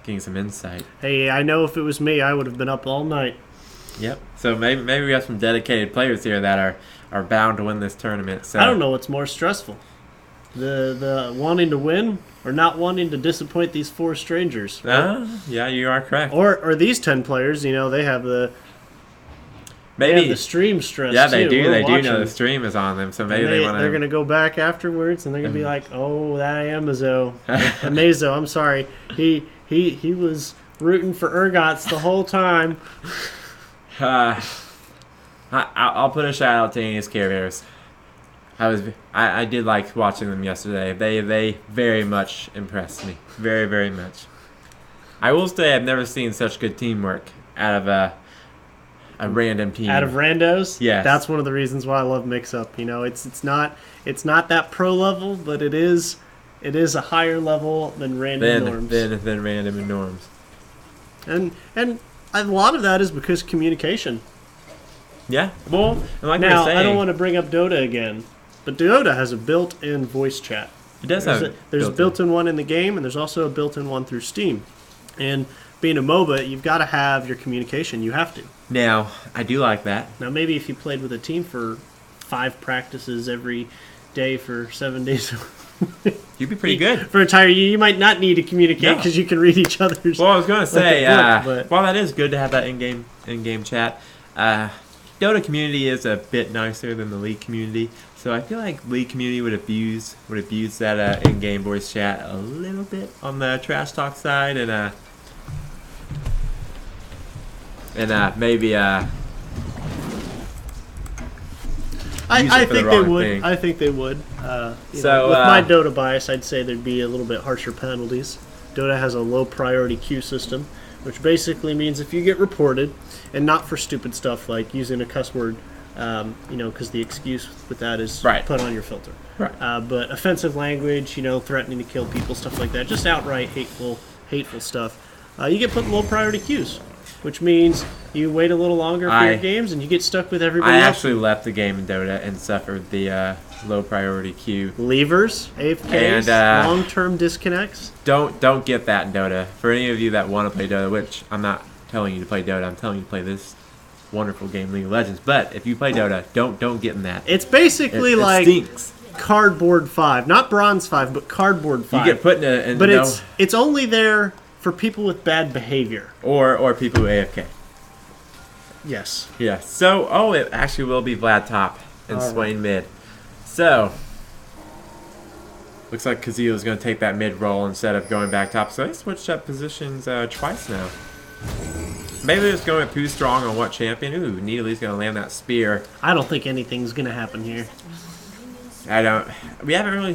getting some insight. Hey, I know if it was me, I would have been up all night. Yep. So maybe we have some dedicated players here that are bound to win this tournament. So I don't know what's more stressful. The wanting to win or not wanting to disappoint these four strangers. Yeah, you are correct. Or these 10 players, they have the stream stress. Yeah, they too. do. We're they do know watching. the stream is on them, so maybe And they want to. They're gonna go back afterwards, and they're gonna be like, "Oh, that Amazo, Amazo. I'm sorry. He was rooting for Urgots the whole time." I'll put a shout out to Annie's Care Bears. I did like watching them yesterday. They very much impressed me. Very, very much. I will say I've never seen such good teamwork out of a random team. Out of randos, Yes. That's one of the reasons why I love Mix Up. It's not that pro level, but it is a higher level than random norms. Than random and norms. And a lot of that is because communication. Yeah. Well, and like we Now, were saying, I don't want to bring up Dota again, but Dota has a built-in voice chat. it does have There's a built-in one in the game, and there's also a built-in one through Steam. And being a MOBA, you've got to have your communication. You have to. Now, I do like that. Now, maybe if you played with a team for 5 practices every day for 7 days You'd be pretty good. for an entire year, you might not need to communicate No. because you can read each other's. Well, I was gonna say, at work, but- while that is good to have that in-game chat, Dota community is a bit nicer than the League community, so I feel like League community would abuse that in-game voice chat a little bit on the trash talk side, and maybe I use it for the think they wrong would. thing. I think they would. So, with my Dota bias, I'd say there'd be a little bit harsher penalties. Dota has a low priority queue system, which basically means if you get reported, and not for stupid stuff like using a cuss word, because the excuse with that is Right. put on your filter. Right. But offensive language, threatening to kill people, stuff like that, just outright hateful stuff, you get put in low priority queues, which means you wait a little longer for your games and you get stuck with everybody I else. actually left the game in Dota and suffered the low priority queue. Levers, AFKs, And, long-term disconnects. Don't get that in Dota. For any of you that want to play Dota, which I'm not telling you to play Dota, I'm telling you to play this wonderful game, League of Legends. But if you play Dota, don't get in that. It's basically It like stinks. Cardboard 5, not Bronze 5, but Cardboard 5. You get put in but it's only there for people with bad behavior. or people who AFK. Yes. Yeah. So it actually will be Vlad top and All Swain mid. So Looks like Kazuya's going to take that mid roll instead of going back top. So they switched up positions twice now. Maybe they're just going too strong on what champion. Ooh, Nidalee's going to land that spear. I don't think anything's gonna happen here. I don't. We haven't really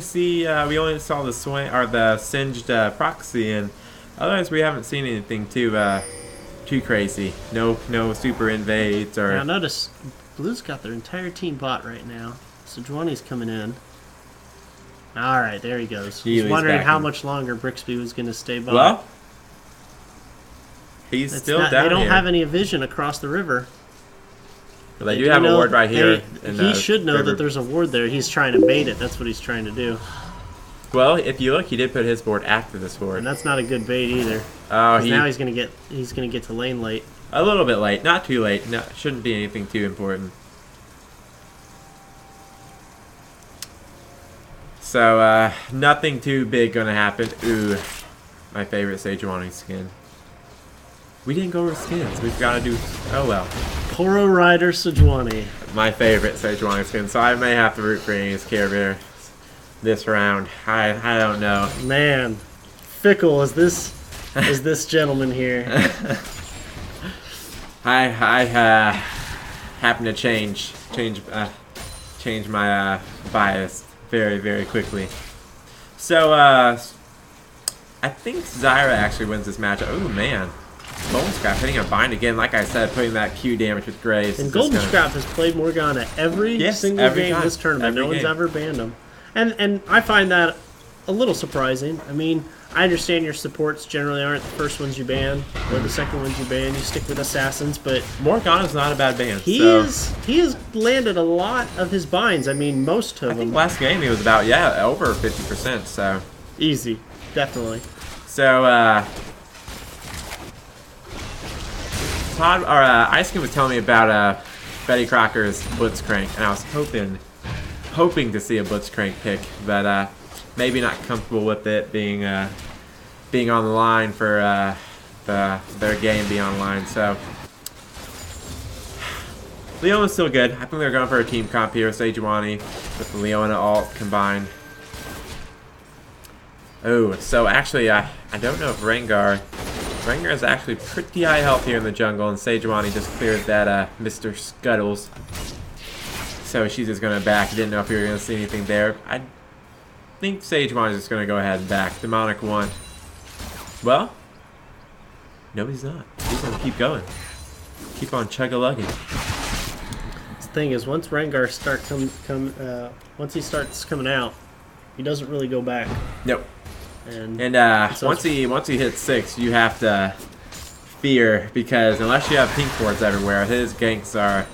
we only saw the swing or the singed proxy, and otherwise we haven't seen anything too crazy. No super invades or. Now notice, Blue's got their entire team bot right now. Sejuani's coming in. All right, there he goes. He was wondering back how in. much longer Brixby was gonna stay bot. Well, he's It's still not- down They don't here. have any vision across the river. But they do have a know- ward right here. in He the should know river. that there's a ward there. He's trying to bait it. That's what he's trying to do. Well, if you look, he did put his board after this ward. And that's not a good bait either. Oh, 'Cause now he's gonna get to lane late. a little bit late, not too late. No, shouldn't be anything too important. So nothing too big gonna happen. Ooh, my favorite Sejuani skin. We didn't go over skins. We've got to do. Oh well. Poro Rider Sejuani. My favorite Sejuani skin. So I may have to root for Aegis Care Bear this round. I don't know. Man, fickle is this gentleman here. I happen to change my bias very quickly. So I think Zyra actually wins this matchup. Oh man, Golden Scrap hitting a bind again. Like I said, putting that Q damage with Graves. And is just Golden gonna- Scrap has played Morgana every Yes, single every game time. this tournament. Every No one's game. ever banned him. And I find that a little surprising. I mean, I understand your supports generally aren't the first ones you ban or the second ones you ban. You stick with assassins, but Morgana's not a bad band. he so he has landed a lot of his binds. I mean, most I of think them last game he was about over 50%. So easy, definitely. Todd or Ice Cream was telling me about Betty Crocker's Blitzcrank, and I was hoping to see a Blitzcrank pick, but maybe not comfortable with it being on the line for their game being online. So Leona's still good. I think they're going for a team comp here. Sejuani with the Leona ult combined. Oh, so actually, I don't know if Rengar is actually pretty high health here in the jungle, and Sejuani just cleared that Mr. Scuttles. So she's just going to back. Didn't know if you were going to see anything there. I think Sejuani is just going to go ahead and back. Demonic 1. Well, no, he's not. He's going to keep going. Keep on chug-a-lugging. The thing is, once Rengar once he starts coming out, he doesn't really go back. Nope. And so once he hits 6, you have to fear, because unless you have pink wards everywhere, his ganks are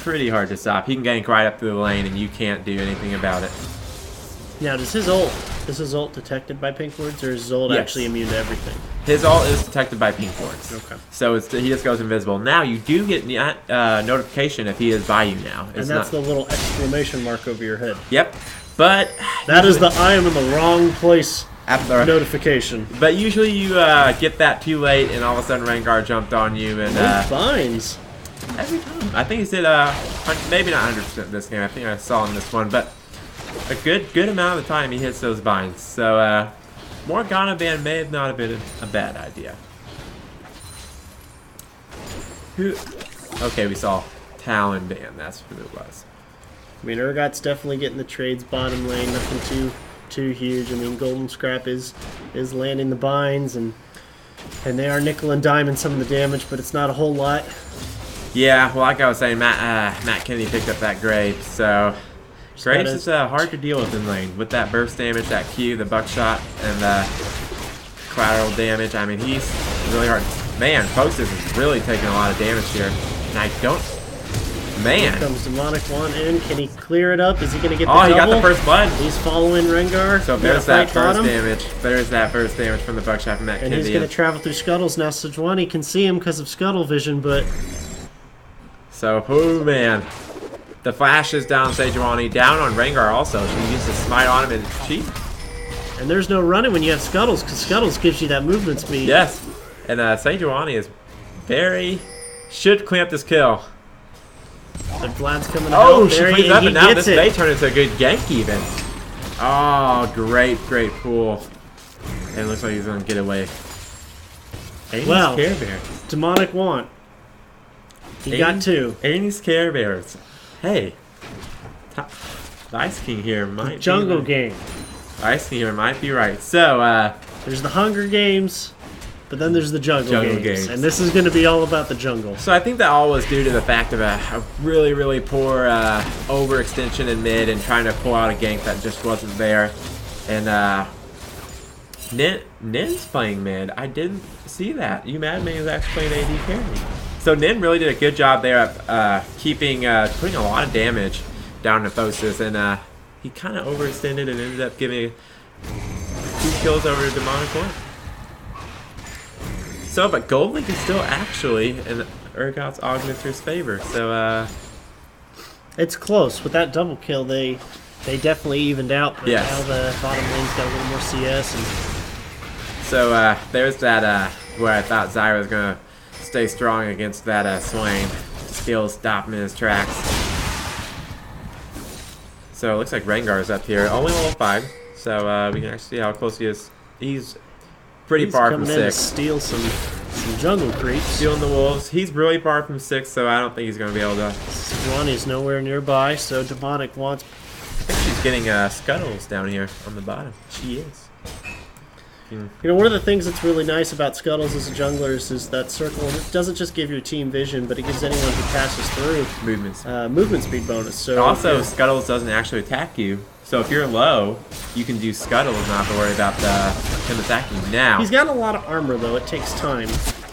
pretty hard to stop. He can gank right up through the lane, and you can't do anything about it. now, is his ult detected by pink wards, or is his ult Yes. actually immune to everything? His ult is detected by pink wards. Okay. So he just goes invisible. Now you do get notification if he is by you now. And that's the little exclamation mark over your head. Yep. But That is the I am in the wrong place after notification. But usually you get that too late, and all of a sudden Rengar jumped on you, and Those binds. every time. I think he said maybe not 100% this game. I think I saw him this one, but a good amount of the time he hits those binds. So Morgana ban may have not been a bad idea. Okay, we saw Talon ban. That's what it was. I mean, Urgot's definitely getting the trades bottom lane. Nothing too huge. I mean, Golden Scrap is landing the binds, and they are nickel and diming some of the damage, but it's not a whole lot. Yeah, well, like I was saying, Matt Kennedy picked up that Graves, so Graves is hard to deal with in lane. With that burst damage, that Q, the buckshot, and the collateral damage, I mean, he's really hard. Man, Postus is really taking a lot of damage here, and I don't... Here Man! comes Demonic 1 in. Can he clear it up? Is he going to get the Oh, he got double? the first blood! He's following Rengar. So He's there's gonna that fight first bottom, damage. There's that first damage from the buckshot from Matt and Kennedy. he's going to travel through Scuttles. Now, Sejuani can see him because of Scuttle vision, but... So, oh man. The flash is down Sejuani, down on Rengar also. She uses smite on him and cheat. And there's no running when you have Scuttles, because Scuttles gives you that movement speed. Yes. And Sejuani is should clean up this kill. The Vlad's coming Oh, out. she There cleans he, up, he and now gets this may it. turn into a good gank even. Oh, great pull. And it looks like he's going to get away. Amy's Well. Care Bear. Demonic want. He got 2. Amy's Care Bears. Hey. The Ice King here might Jungle be Game. right. Ice King here might be right. So, There's the Hunger Games, but then there's the Jungle Jungle Games. Games. And this is going to be all about the jungle. So I think that all was due to the fact of a really poor overextension in mid and trying to pull out a gank that just wasn't there. And Nin's playing mid. I didn't see that. You Mad Man is actually playing AD carry. So Nin really did a good job there at putting a lot of damage down to Phosis, and he kind of overextended and ended up giving 2 kills over to Demonic One. So, but Gold Link is still actually in Urgot's Augmenter's favor. So, It's close. With that double kill, they definitely evened out. But Yes. now the bottom lane's got a little more CS. And so there's that where I thought Zyra was gonna stay strong against that Swain. Still stop him in his tracks. So it looks like Rengar's up here, only level 5. So we can actually see how close he is. He's pretty he's far from coming in to 6. steal some jungle creeps. Stealing the wolves. He's really far from 6, so I don't think he's gonna be able to. Ronnie's nowhere nearby, so Demonic wants. I think she's getting Scuttles down here on the bottom. She is. You know, one of the things that's really nice about Scuttles as a jungler is that circle. It doesn't just give you a team vision, but it gives anyone who passes through Movements. movement speed bonus. So Also, Scuttles doesn't actually attack you. So if you're low, you can do Scuttles and not have to worry about him attacking you. Now, he's got a lot of armor though. It takes time.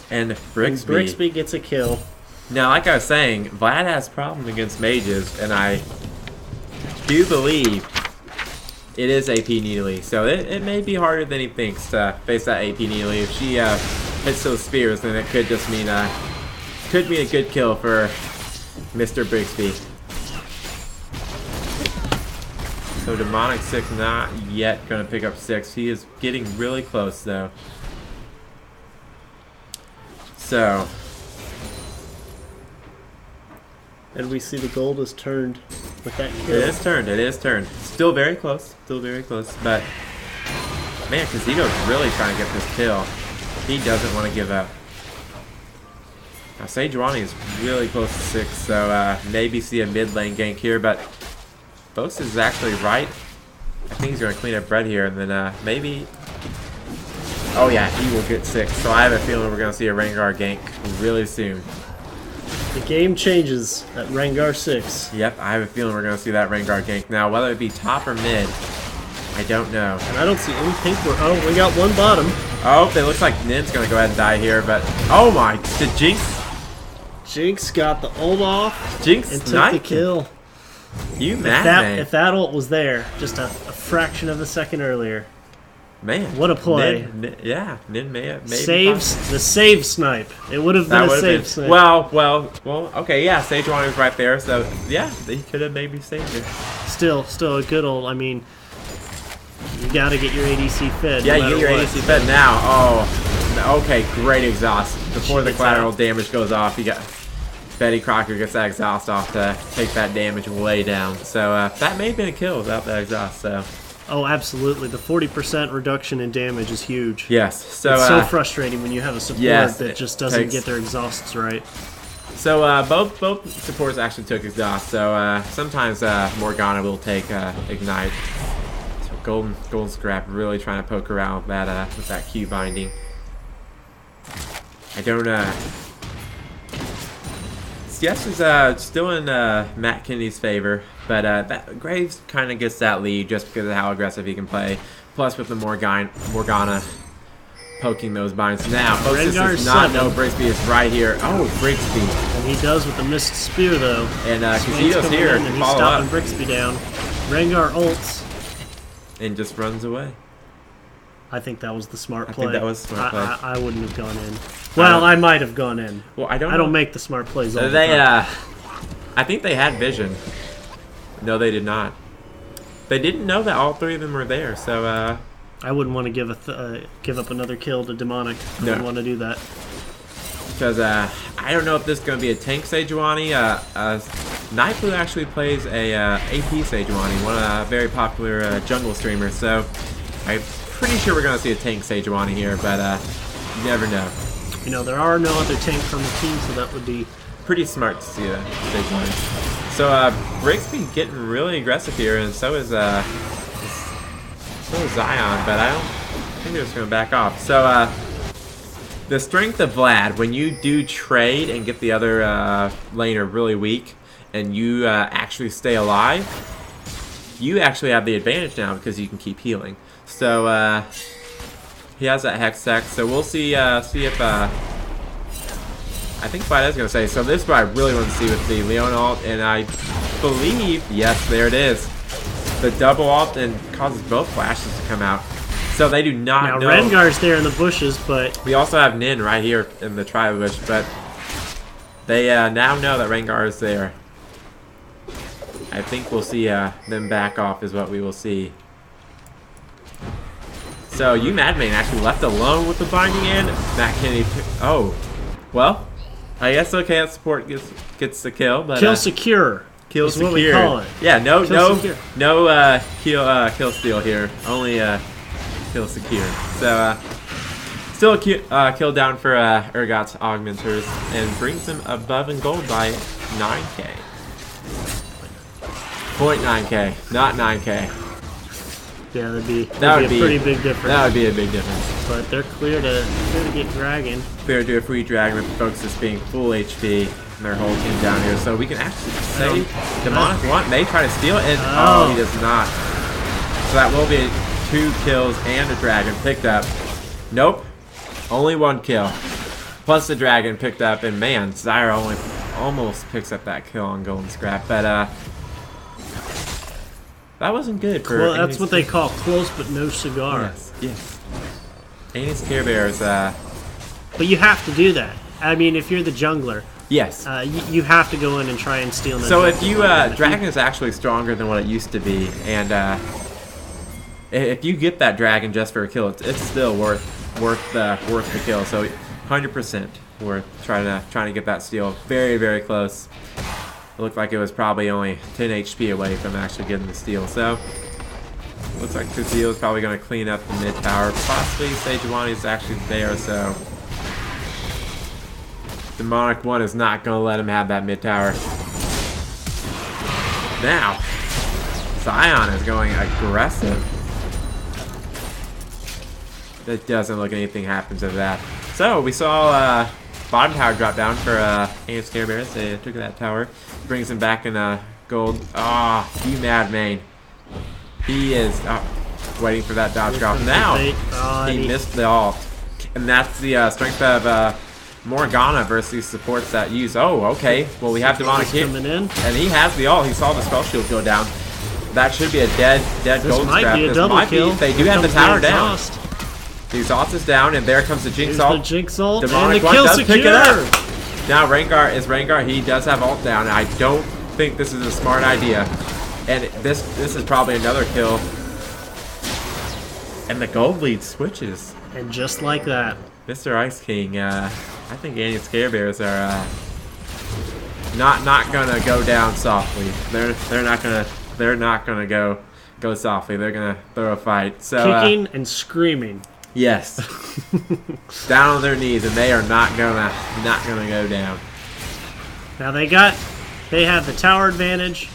and And Brixby. Brixby gets a kill. Now, like I was saying, Vlad has problems against mages, and I do believe it is AP Needly. So it may be harder than he thinks to face that AP Needly. If she hits those spears, then it could just mean a good kill for Mr. Brixby. So Demonic 6 not yet going to pick up 6. He is getting really close though. So And we see the gold is turned with that kill. it is turned. It is turned. Still very close. Still very close. But man, Casito's really trying to get this kill. He doesn't want to give up. Now Sejuani is really close to 6, so maybe see a mid lane gank here. But Bose is actually right. I think he's going to clean up Bread here, and then maybe. Oh yeah, he will get 6. So I have a feeling we're going to see a Rengar gank really soon. The game changes at Rengar 6. Yep, I have a feeling we're going to see that Rengar gank. Now, whether it be top or mid, I don't know. And I don't see any pink. Oh, we got one bottom. Oh, it looks like Nin's going to go ahead and die here, but... Oh my, did Jinx... Jinx got the ult off Jinx and took sniped the him. kill. You If madman. that ult was there, just a fraction of a second earlier. Man. What a play. Yeah, Nin may have... Saves the save snipe. It would have been That a would save have snipe. been... Well, okay, yeah, Sejuani was right there, so yeah, he could have maybe saved it. Still a good ult. I mean, you got to get your ADC fed. Yeah, no you get your matter what. ADC fed now. Oh, okay, great exhaust. Before She the gets collateral out. damage goes off, you got Betty Crocker gets that exhaust off to take that damage way down. So that may have been a kill without that exhaust. So Oh, absolutely. The 40% reduction in damage is huge. yes, so It's so frustrating when you have a support yes, that it just doesn't takes- get their exhausts right. so both supports actually took exhaust. So sometimes Morgana will take ignite. So golden scrap really trying to poke around with that Q binding. I don't CS is still in Matt Kennedy's favor, but that Graves kind of gets that lead just because of how aggressive he can play. Plus, with the Morgana poking those binds. Now, Moses Rengar does not 7. know Brixby is right here. Oh, Brixby. And he does with the missed spear, though. And Swain's Casito's coming here in to and he's follow stopping up Brixby down. Rengar ults. and just runs away. I think that was the smart I play. think that was a smart play. I wouldn't have gone in. Well, I might have gone in. Well, I don't I don't know. make the smart plays all the They, time. I think they had vision. No, they did not. They didn't know that all 3 of them were there, so I wouldn't want to give up another kill to Demonic. I No. wouldn't want to do that. because I don't know if this is going to be a tank Sejuani, Night Blue actually plays a AP Sejuani, one of very popular jungle streamers. So I'm pretty sure we're gonna see a tank Sejuani here, but you never know. You know, there are no other tanks on the team, so that would be Pretty smart to see that Sejuani. So Brick's been getting really aggressive here, and so is Zion, but I don't think they're just gonna back off. So the strength of Vlad, when you do trade and get the other laner really weak, and you actually stay alive, you actually have the advantage now because you can keep healing. So he has that Hex Tech, so we'll see if I think Vlad is going to say, so this is what I really want to see with the Leon ult, and I believe, yes, there it is. The double ult and causes both flashes to come out. So they do not know. Now Rengar's there in the bushes, but We also have Nin right here in the tri bush, but they now know that Rengar is there. I think we'll see them back off is what we will see. So you Madman actually left alone with the binding in. Matt Kennedy, oh, well, I guess okay, that support gets the kill, but kill secure. kill is secure. what we call it. Yeah, no Kill kill steal here. Only kill secure. So still a kill down for Urgot's Augmenters and brings him above in gold by 9k. 0.9k, not 9k. Yeah, that'd be That a pretty big difference. That would be a big difference. But they're clear to get Dragon. Fair to do a free dragon with folks just being full HP and their whole team down here. So we can actually say Demonic one may try to steal it, and oh, he does not. So that will be 2 kills and a dragon picked up. Nope, only 1 kill. Plus the dragon picked up, and man, Zyra only almost picks up that kill on Golden Scrap, but that wasn't good for. Well, that's what they call close but no cigar. Yes, yes. Annie's Care Bears, But you have to do that. I mean, if you're the jungler, yes. you have to go in and try and steal. So if you dragon is actually stronger than what it used to be, and if you get that dragon just for a kill, it's still worth the kill. So 100% worth trying to get that steal. Very, very close. It looked like it was probably only 10 HP away from actually getting the steal. So looks like Kazeel is probably going to clean up the mid tower. Possibly Sejuani is actually there, so Demonic 1 is not going to let him have that mid tower. Now, Zion is going aggressive. That doesn't look anything happens to that. So we saw bottom tower drop down for Annie's Care Bears. They took that tower. Brings him back in gold. Ah, you Madman. He is waiting for that dodge drop. Now, he missed the ult. And that's the strength of Morgana versus supports that use. Oh, okay. Well, we have Demonic here. And he has the ult. He saw the spell shield go down. That should be a dead Golden Scrap. This might be. They do have the tower down. The exhaust is down, and there comes the Jinx ult. The Jinx ult, Demonic and the kill does secure. pick it up. Now Rengar, he does have ult down. I don't think this is a smart idea. And this is probably another kill. And the gold lead switches. And just like that, Mr. Ice King, I think Annie's Care Bears are not gonna go down softly. They're not gonna go softly. They're gonna throw a fight. So kicking and screaming. yes, down on their knees, and they are not gonna go down. Now they have the tower advantage.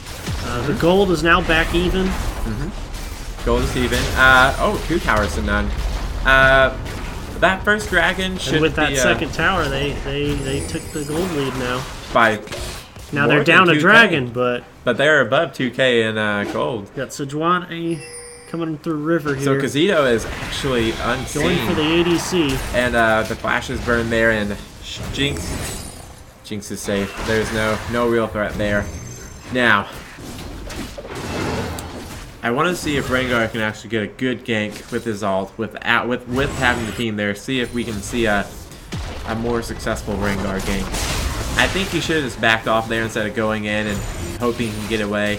The gold is now back even. Gold is even. 2 towers to none. That first dragon should And with that be, second tower, they took the gold lead now. by Now more they're down than a 2K. dragon, but they're above 2k in gold. got Sejuani coming through river here. So Kazito is actually going unseen. for the ADC. And the flashes burn there, and Jinx is safe. There's no real threat there. Now, I want to see if Rengar can actually get a good gank with his ult, with having the team there. See if we can see a more successful Rengar gank. I think he should have just backed off there instead of going in and hoping he can get away.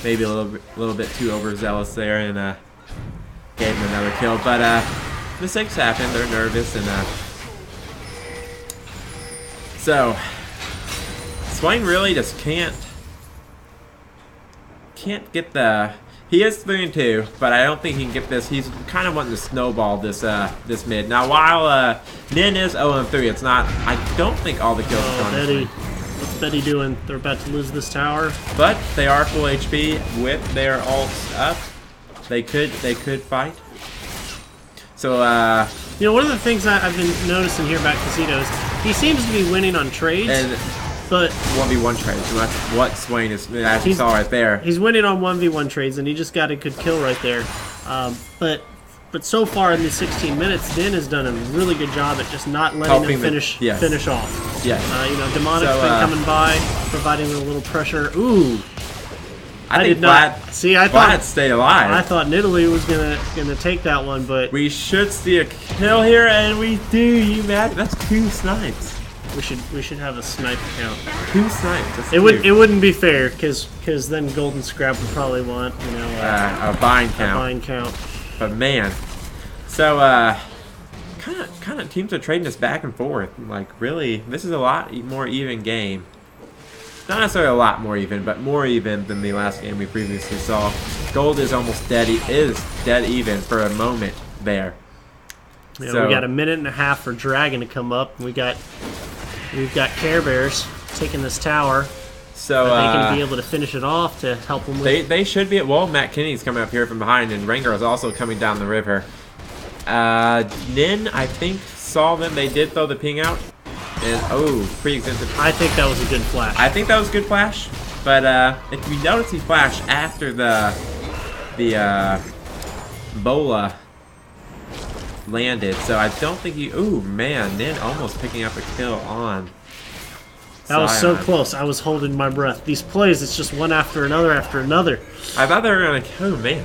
Maybe a little bit too overzealous there, and gave him another kill. But mistakes happen. They're nervous, and so Swain really just can't can't get the. He is 3-2, but I don't think he can get this. He's kind of wanting to snowball this this mid. Now, while Nin is 0-3, it's not. I don't think all the kills are going Betty. to What's Betty doing? They're about to lose this tower. But they are full HP with their ults up. They could fight. So You know, one of the things I've been noticing here about Casito is he seems to be winning on trades, and but 1v1 trades. So that's what Swain is. As you saw right there. he's winning on 1v1 trades, and he just got a good kill right there. But so far in these 16 minutes, Din has done a really good job at just not letting Helping him finish yes. off. Yes. You know, Demonic's So, been coming by, providing a little pressure. Ooh, I think did not see. I Vlad stayed alive. I thought Nidalee was gonna take that one, but We should see a kill here, and we do. You mad? That's 2 snipes. we should have a snipe count. 2 snipes. That's It huge. wouldn't be fair because then Golden Scrap would probably want a bind a count. bind count. But man, so kind of teams are trading us back and forth. Like really, this is a lot more even game. Not necessarily a lot more even, but more even than the last game we previously saw. Gold is almost dead. Is dead even for a moment there. You know, So- we got a minute and a half for Dragon to come up. We've got Care Bears taking this tower. So They can be able to finish it off to help them with. they should be at. Well, Matt Kinney's coming up here from behind, and Rengar is also coming down the river. Nin, I think, saw them. They did throw the ping out. And, oh, pre-existent. I think that was a good flash. I think that was a good flash. But if you notice, he flashed after the Bola landed. So I don't think he... Ooh, man. Nin almost picking up a kill on That was so Sion. close. I was holding my breath. These plays, it's just one after another after another. I thought they were going to... Oh, man.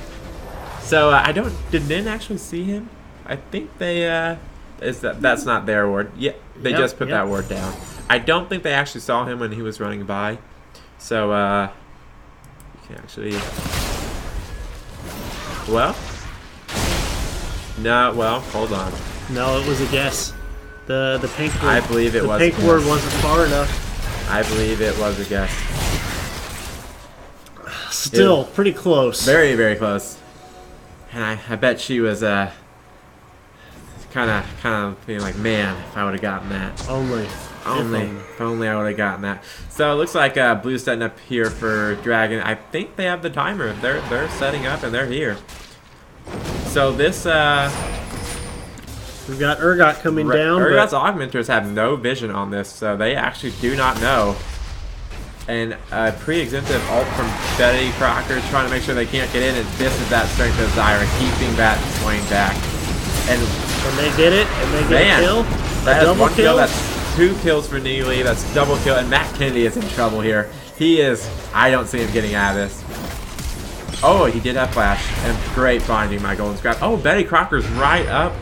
So I don't... Did Nin actually see him? I think they... That's not their ward. Yeah, they Yep, just put yep. that ward down. I don't think they actually saw him when he was running by. So, you can actually... Well? No, well, hold on. No, it was a guess. The pink word. I believe it the was pink a word guess. wasn't far enough. I believe it was a guess. Still, pretty close. Very, very close. And I bet she was, kind of feeling like, man, if I would have gotten that. Only. If only I would have gotten that. So it looks like Blue's setting up here for Dragon. I think they have the timer. They're setting up and they're here. So this We've got Urgot coming down. Urgot's But augmenters have no vision on this, so they actually do not know. And pre-existent ult from Betty Crocker trying to make sure they can't get in, and this is that strength of Zyra keeping that Swain back. And they get it, and they get man, a kill. that is double one kill. kill. That's 2 kills for Neely. That's double kill, and Matt Kennedy is in trouble here. He is. I don't see him getting out of this. Oh, he did have flash, and great finding my Golden Scrap. Oh, Betty Crocker's right up,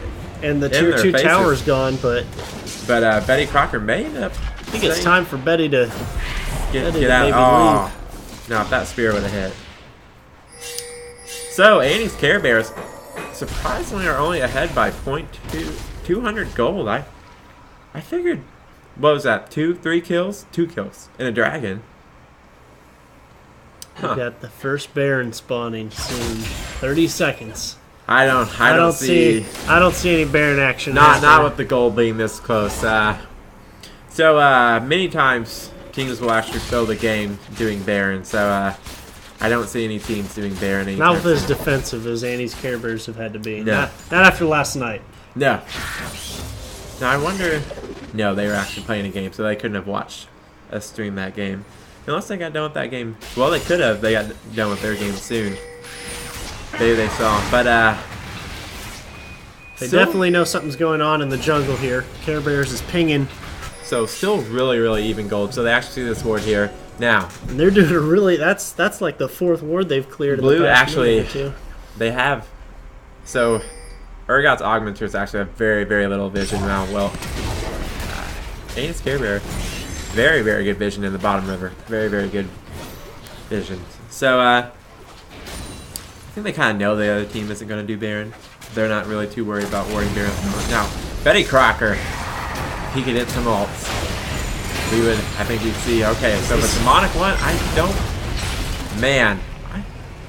And the in tier their 2 faces. tower's gone, but but Betty Crocker may end up. I think it's time for Betty to Get Betty out. maybe Oh. No, if that spear would have hit. So, Annie's Care Bears surprisingly are only ahead by 200 gold. I figured, what was that, 3 kills? 2 kills in a dragon. We got the first Baron spawning soon. 30 seconds. I don't see I don't see any Baron action. not happening. with the gold being this close. So many times teams will actually fill the game doing Baron. So I don't see any teams doing Baron anytime Not with as soon. defensive as Annie's Care Bears have had to be. No. Not after last night. No. Now I wonder. No, they were actually playing a game, so they couldn't have watched us stream that game. Unless they got done with that game. Well, they could have. They got done with their game soon. Maybe they saw. But They still- definitely know something's going on in the jungle here. Care Bears is pinging, So still really, really even gold. So they actually see this ward here now. and they're doing a really. That's like the 4th ward they've cleared. in Blue the past actually- minute or two. They have. So Urgot's augmenters actually have very, very little vision now. Well, Anus Care Bear, very, very good vision in the bottom river. Very, very good vision. So I think they kind of know the other team isn't going to do Baron. They're not really too worried about warding Baron. Now, Betty Crocker, he could hit some ults. I think we'd see, okay, so the demonic one, I don't, man,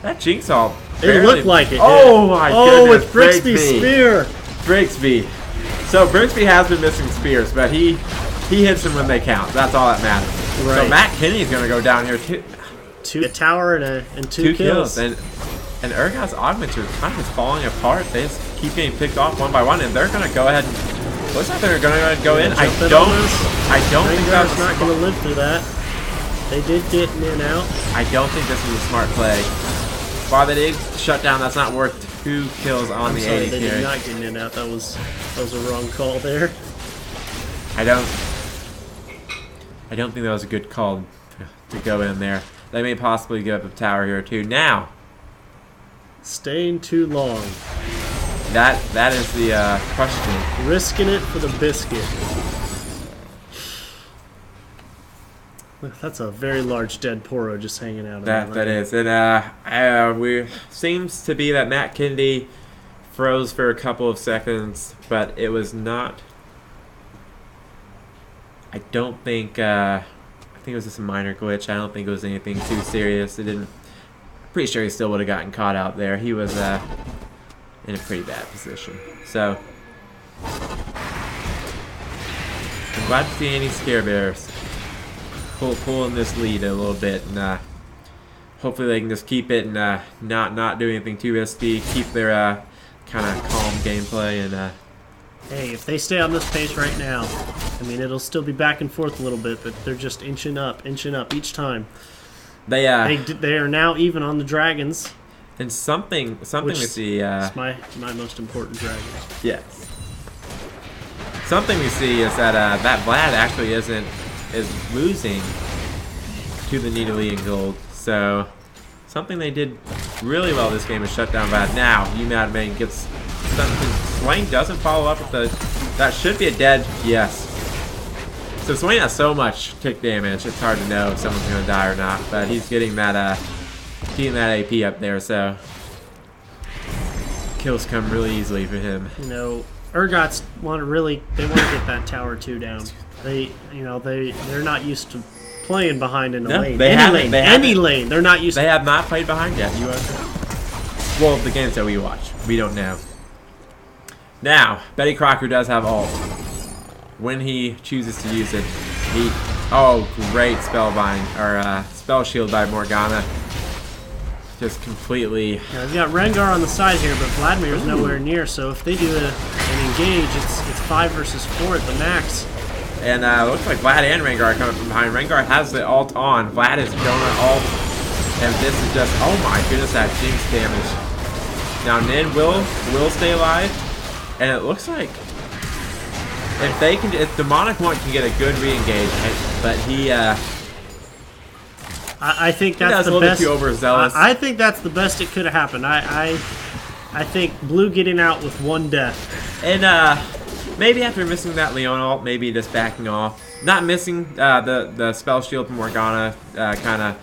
That Jigsaw. It barely- looked like it. Oh my Oh, goodness. with Brixby's spear. Brixby. So Brixby has been missing spears, but he hits them when they count. That's all that matters. So Right. Matt Kinney's gonna go down here too. A tower and two kills. And Urgot's augments are kind of just falling apart. They just keep getting picked off one by one, and they're gonna go ahead and looks like they're gonna go in. I Jump in don't on this. think Rengar's that's not going to live through that. They did get in and out. I don't think this is a smart play. While they did shut down, that's not worth 2 kills on I'm the sorry, 80 they carry. did not get in and out. That was a wrong call there. I don't think that was a good call to go in there. They may possibly give up a tower here too. Now, Staying too long. that is the question. Risking it for the biscuit. That's a very large dead Poro just hanging out. That is, and we seems to be that Matt Kennedy froze for a couple of seconds, but it was not. I don't think. I think it was just a minor glitch. I don't think it was anything too serious. It didn't. I'm pretty sure he still would have gotten caught out there. He was in a pretty bad position. So I'm glad to see any Scare Bears pulling this lead a little bit, and hopefully they can just keep it and not do anything too risky. Keep their kind of calm gameplay and. Hey, if they stay on this pace right now, I mean, it'll still be back and forth a little bit, but they're just inching up each time. They are now even on the dragons. and something Which we see. It's my most important dragon. Yes. Something we see is that that Vlad actually is losing to the Nidalee and Gold. So something they did really well this game is shut down Vlad. Now UMad Man gets something. Swain doesn't follow up with that should be a dead. Yes. So Swain has so much tick damage. It's hard to know if someone's gonna die or not. But he's getting that AP up there. So kills come really easily for him. You know, Urgots want to get that tower 2 down. They're not used to playing behind in a No, lane. they haven't. Any lane. They're not used They to. have not played behind yet. You are. Well, the games that we watch, we don't know. Now, Betty Crocker does have ult. When he chooses to use it, great spellbind or spell shield by Morgana. Just completely. Now, they've got Rengar on the side here, but Vladimir's nowhere near. So if they do an engage, it's 5 versus 4 at the max. And looks like Vlad and Rengar are coming from behind. Rengar has the ult on. Vlad is going to ult. And this is just, oh my goodness, that Jinx damage. Now Nin will stay alive. And it looks like if Demonic One can get a good re-engage, but he I think he that's does a the little best. bit too overzealous. I think that's the best it could have happened. I think Blue getting out with 1 death. And maybe after missing that Leon ult, maybe just backing off. Not missing the spell shield from Morgana kind of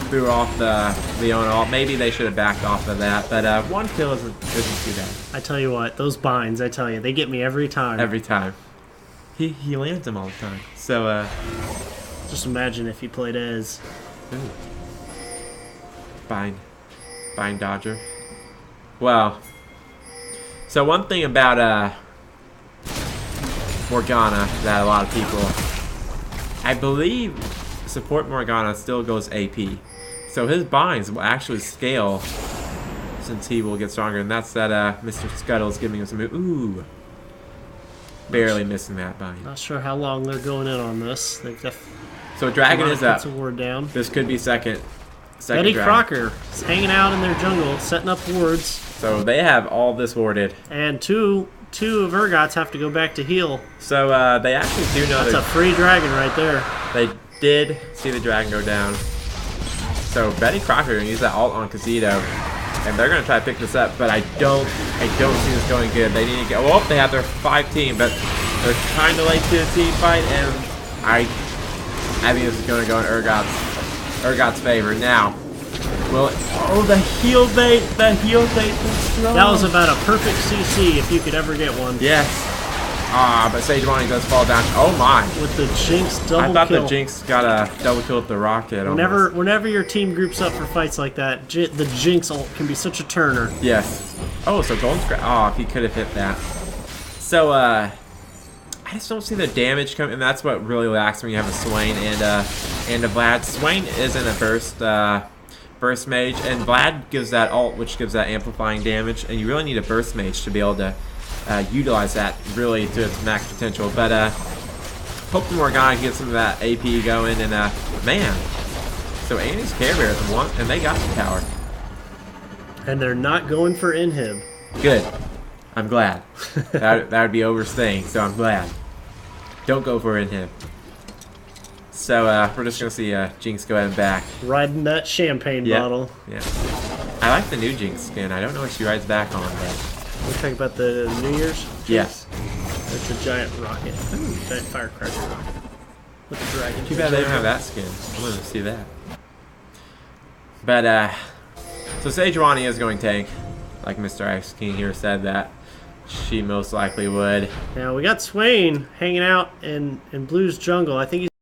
threw off the Leon ult. Maybe they should have backed off of that. But 1 kill isn't too bad. I tell you what, those binds, they get me every time. Every time. He lands them all the time. So Just imagine if he played as. ooh. Bind Dodger. Well, so one thing about Morgana that a lot of people, I believe, support Morgana still goes AP. So his binds will actually scale since he will get stronger, and that's that Mr. Scuttle's giving him some. Ooh, barely missing that bind. Not sure how long they're going in on this. So Dragon is up. Puts a ward down. This could be second Betty Dragon. Crocker is hanging out in their jungle, setting up wards, So they have all this warded. and two of Urgots have to go back to heal. So they actually do know That's a free dragon right there. they did see the dragon go down. So Betty Crocker gonna use that ult on Casito, and they're gonna try to pick this up. But I don't see this going good. They need to get. Well, they have their 5 team, but they're kind of late to the team fight, and I think this is gonna go in Urgot's favor now. Well, the heal bait, was strong. That was about a perfect CC if you could ever get one. Yes. But Sejuani does fall down. Oh my! With the Jinx double I thought kill. the Jinx got a double kill with the rocket. Whenever your team groups up for fights like that, the Jinx ult can be such a turner. Yes. Oh, so Golden Scrap. Oh, if he could have hit that. So, I just don't see the damage coming, and that's what really lacks when you have a Swain and a Vlad. Swain isn't a burst mage, and Vlad gives that ult, which gives that amplifying damage, and you really need a burst mage to be able to utilize that really to its max potential. But hope the Morgana can get some of that AP going, and man, so Annie's Care Bears won, and they got the tower. And they're not going for inhib. Good. I'm glad. that would be overstaying, so I'm glad. Don't go for him. So we're just gonna see Jinx go ahead and back. Riding that champagne bottle. Yeah. I like the new Jinx skin. I don't know what she rides back on, but We're talking about the New Year's? yes. It's a giant rocket. Ooh, giant firecracker rocket. With the dragon. Too bad they don't have that skin. I wanted to see that. But so Sejuani is going tank, like Mr. Ice King here said that she most likely would. Now we got Swain hanging out in Blue's jungle. I think he's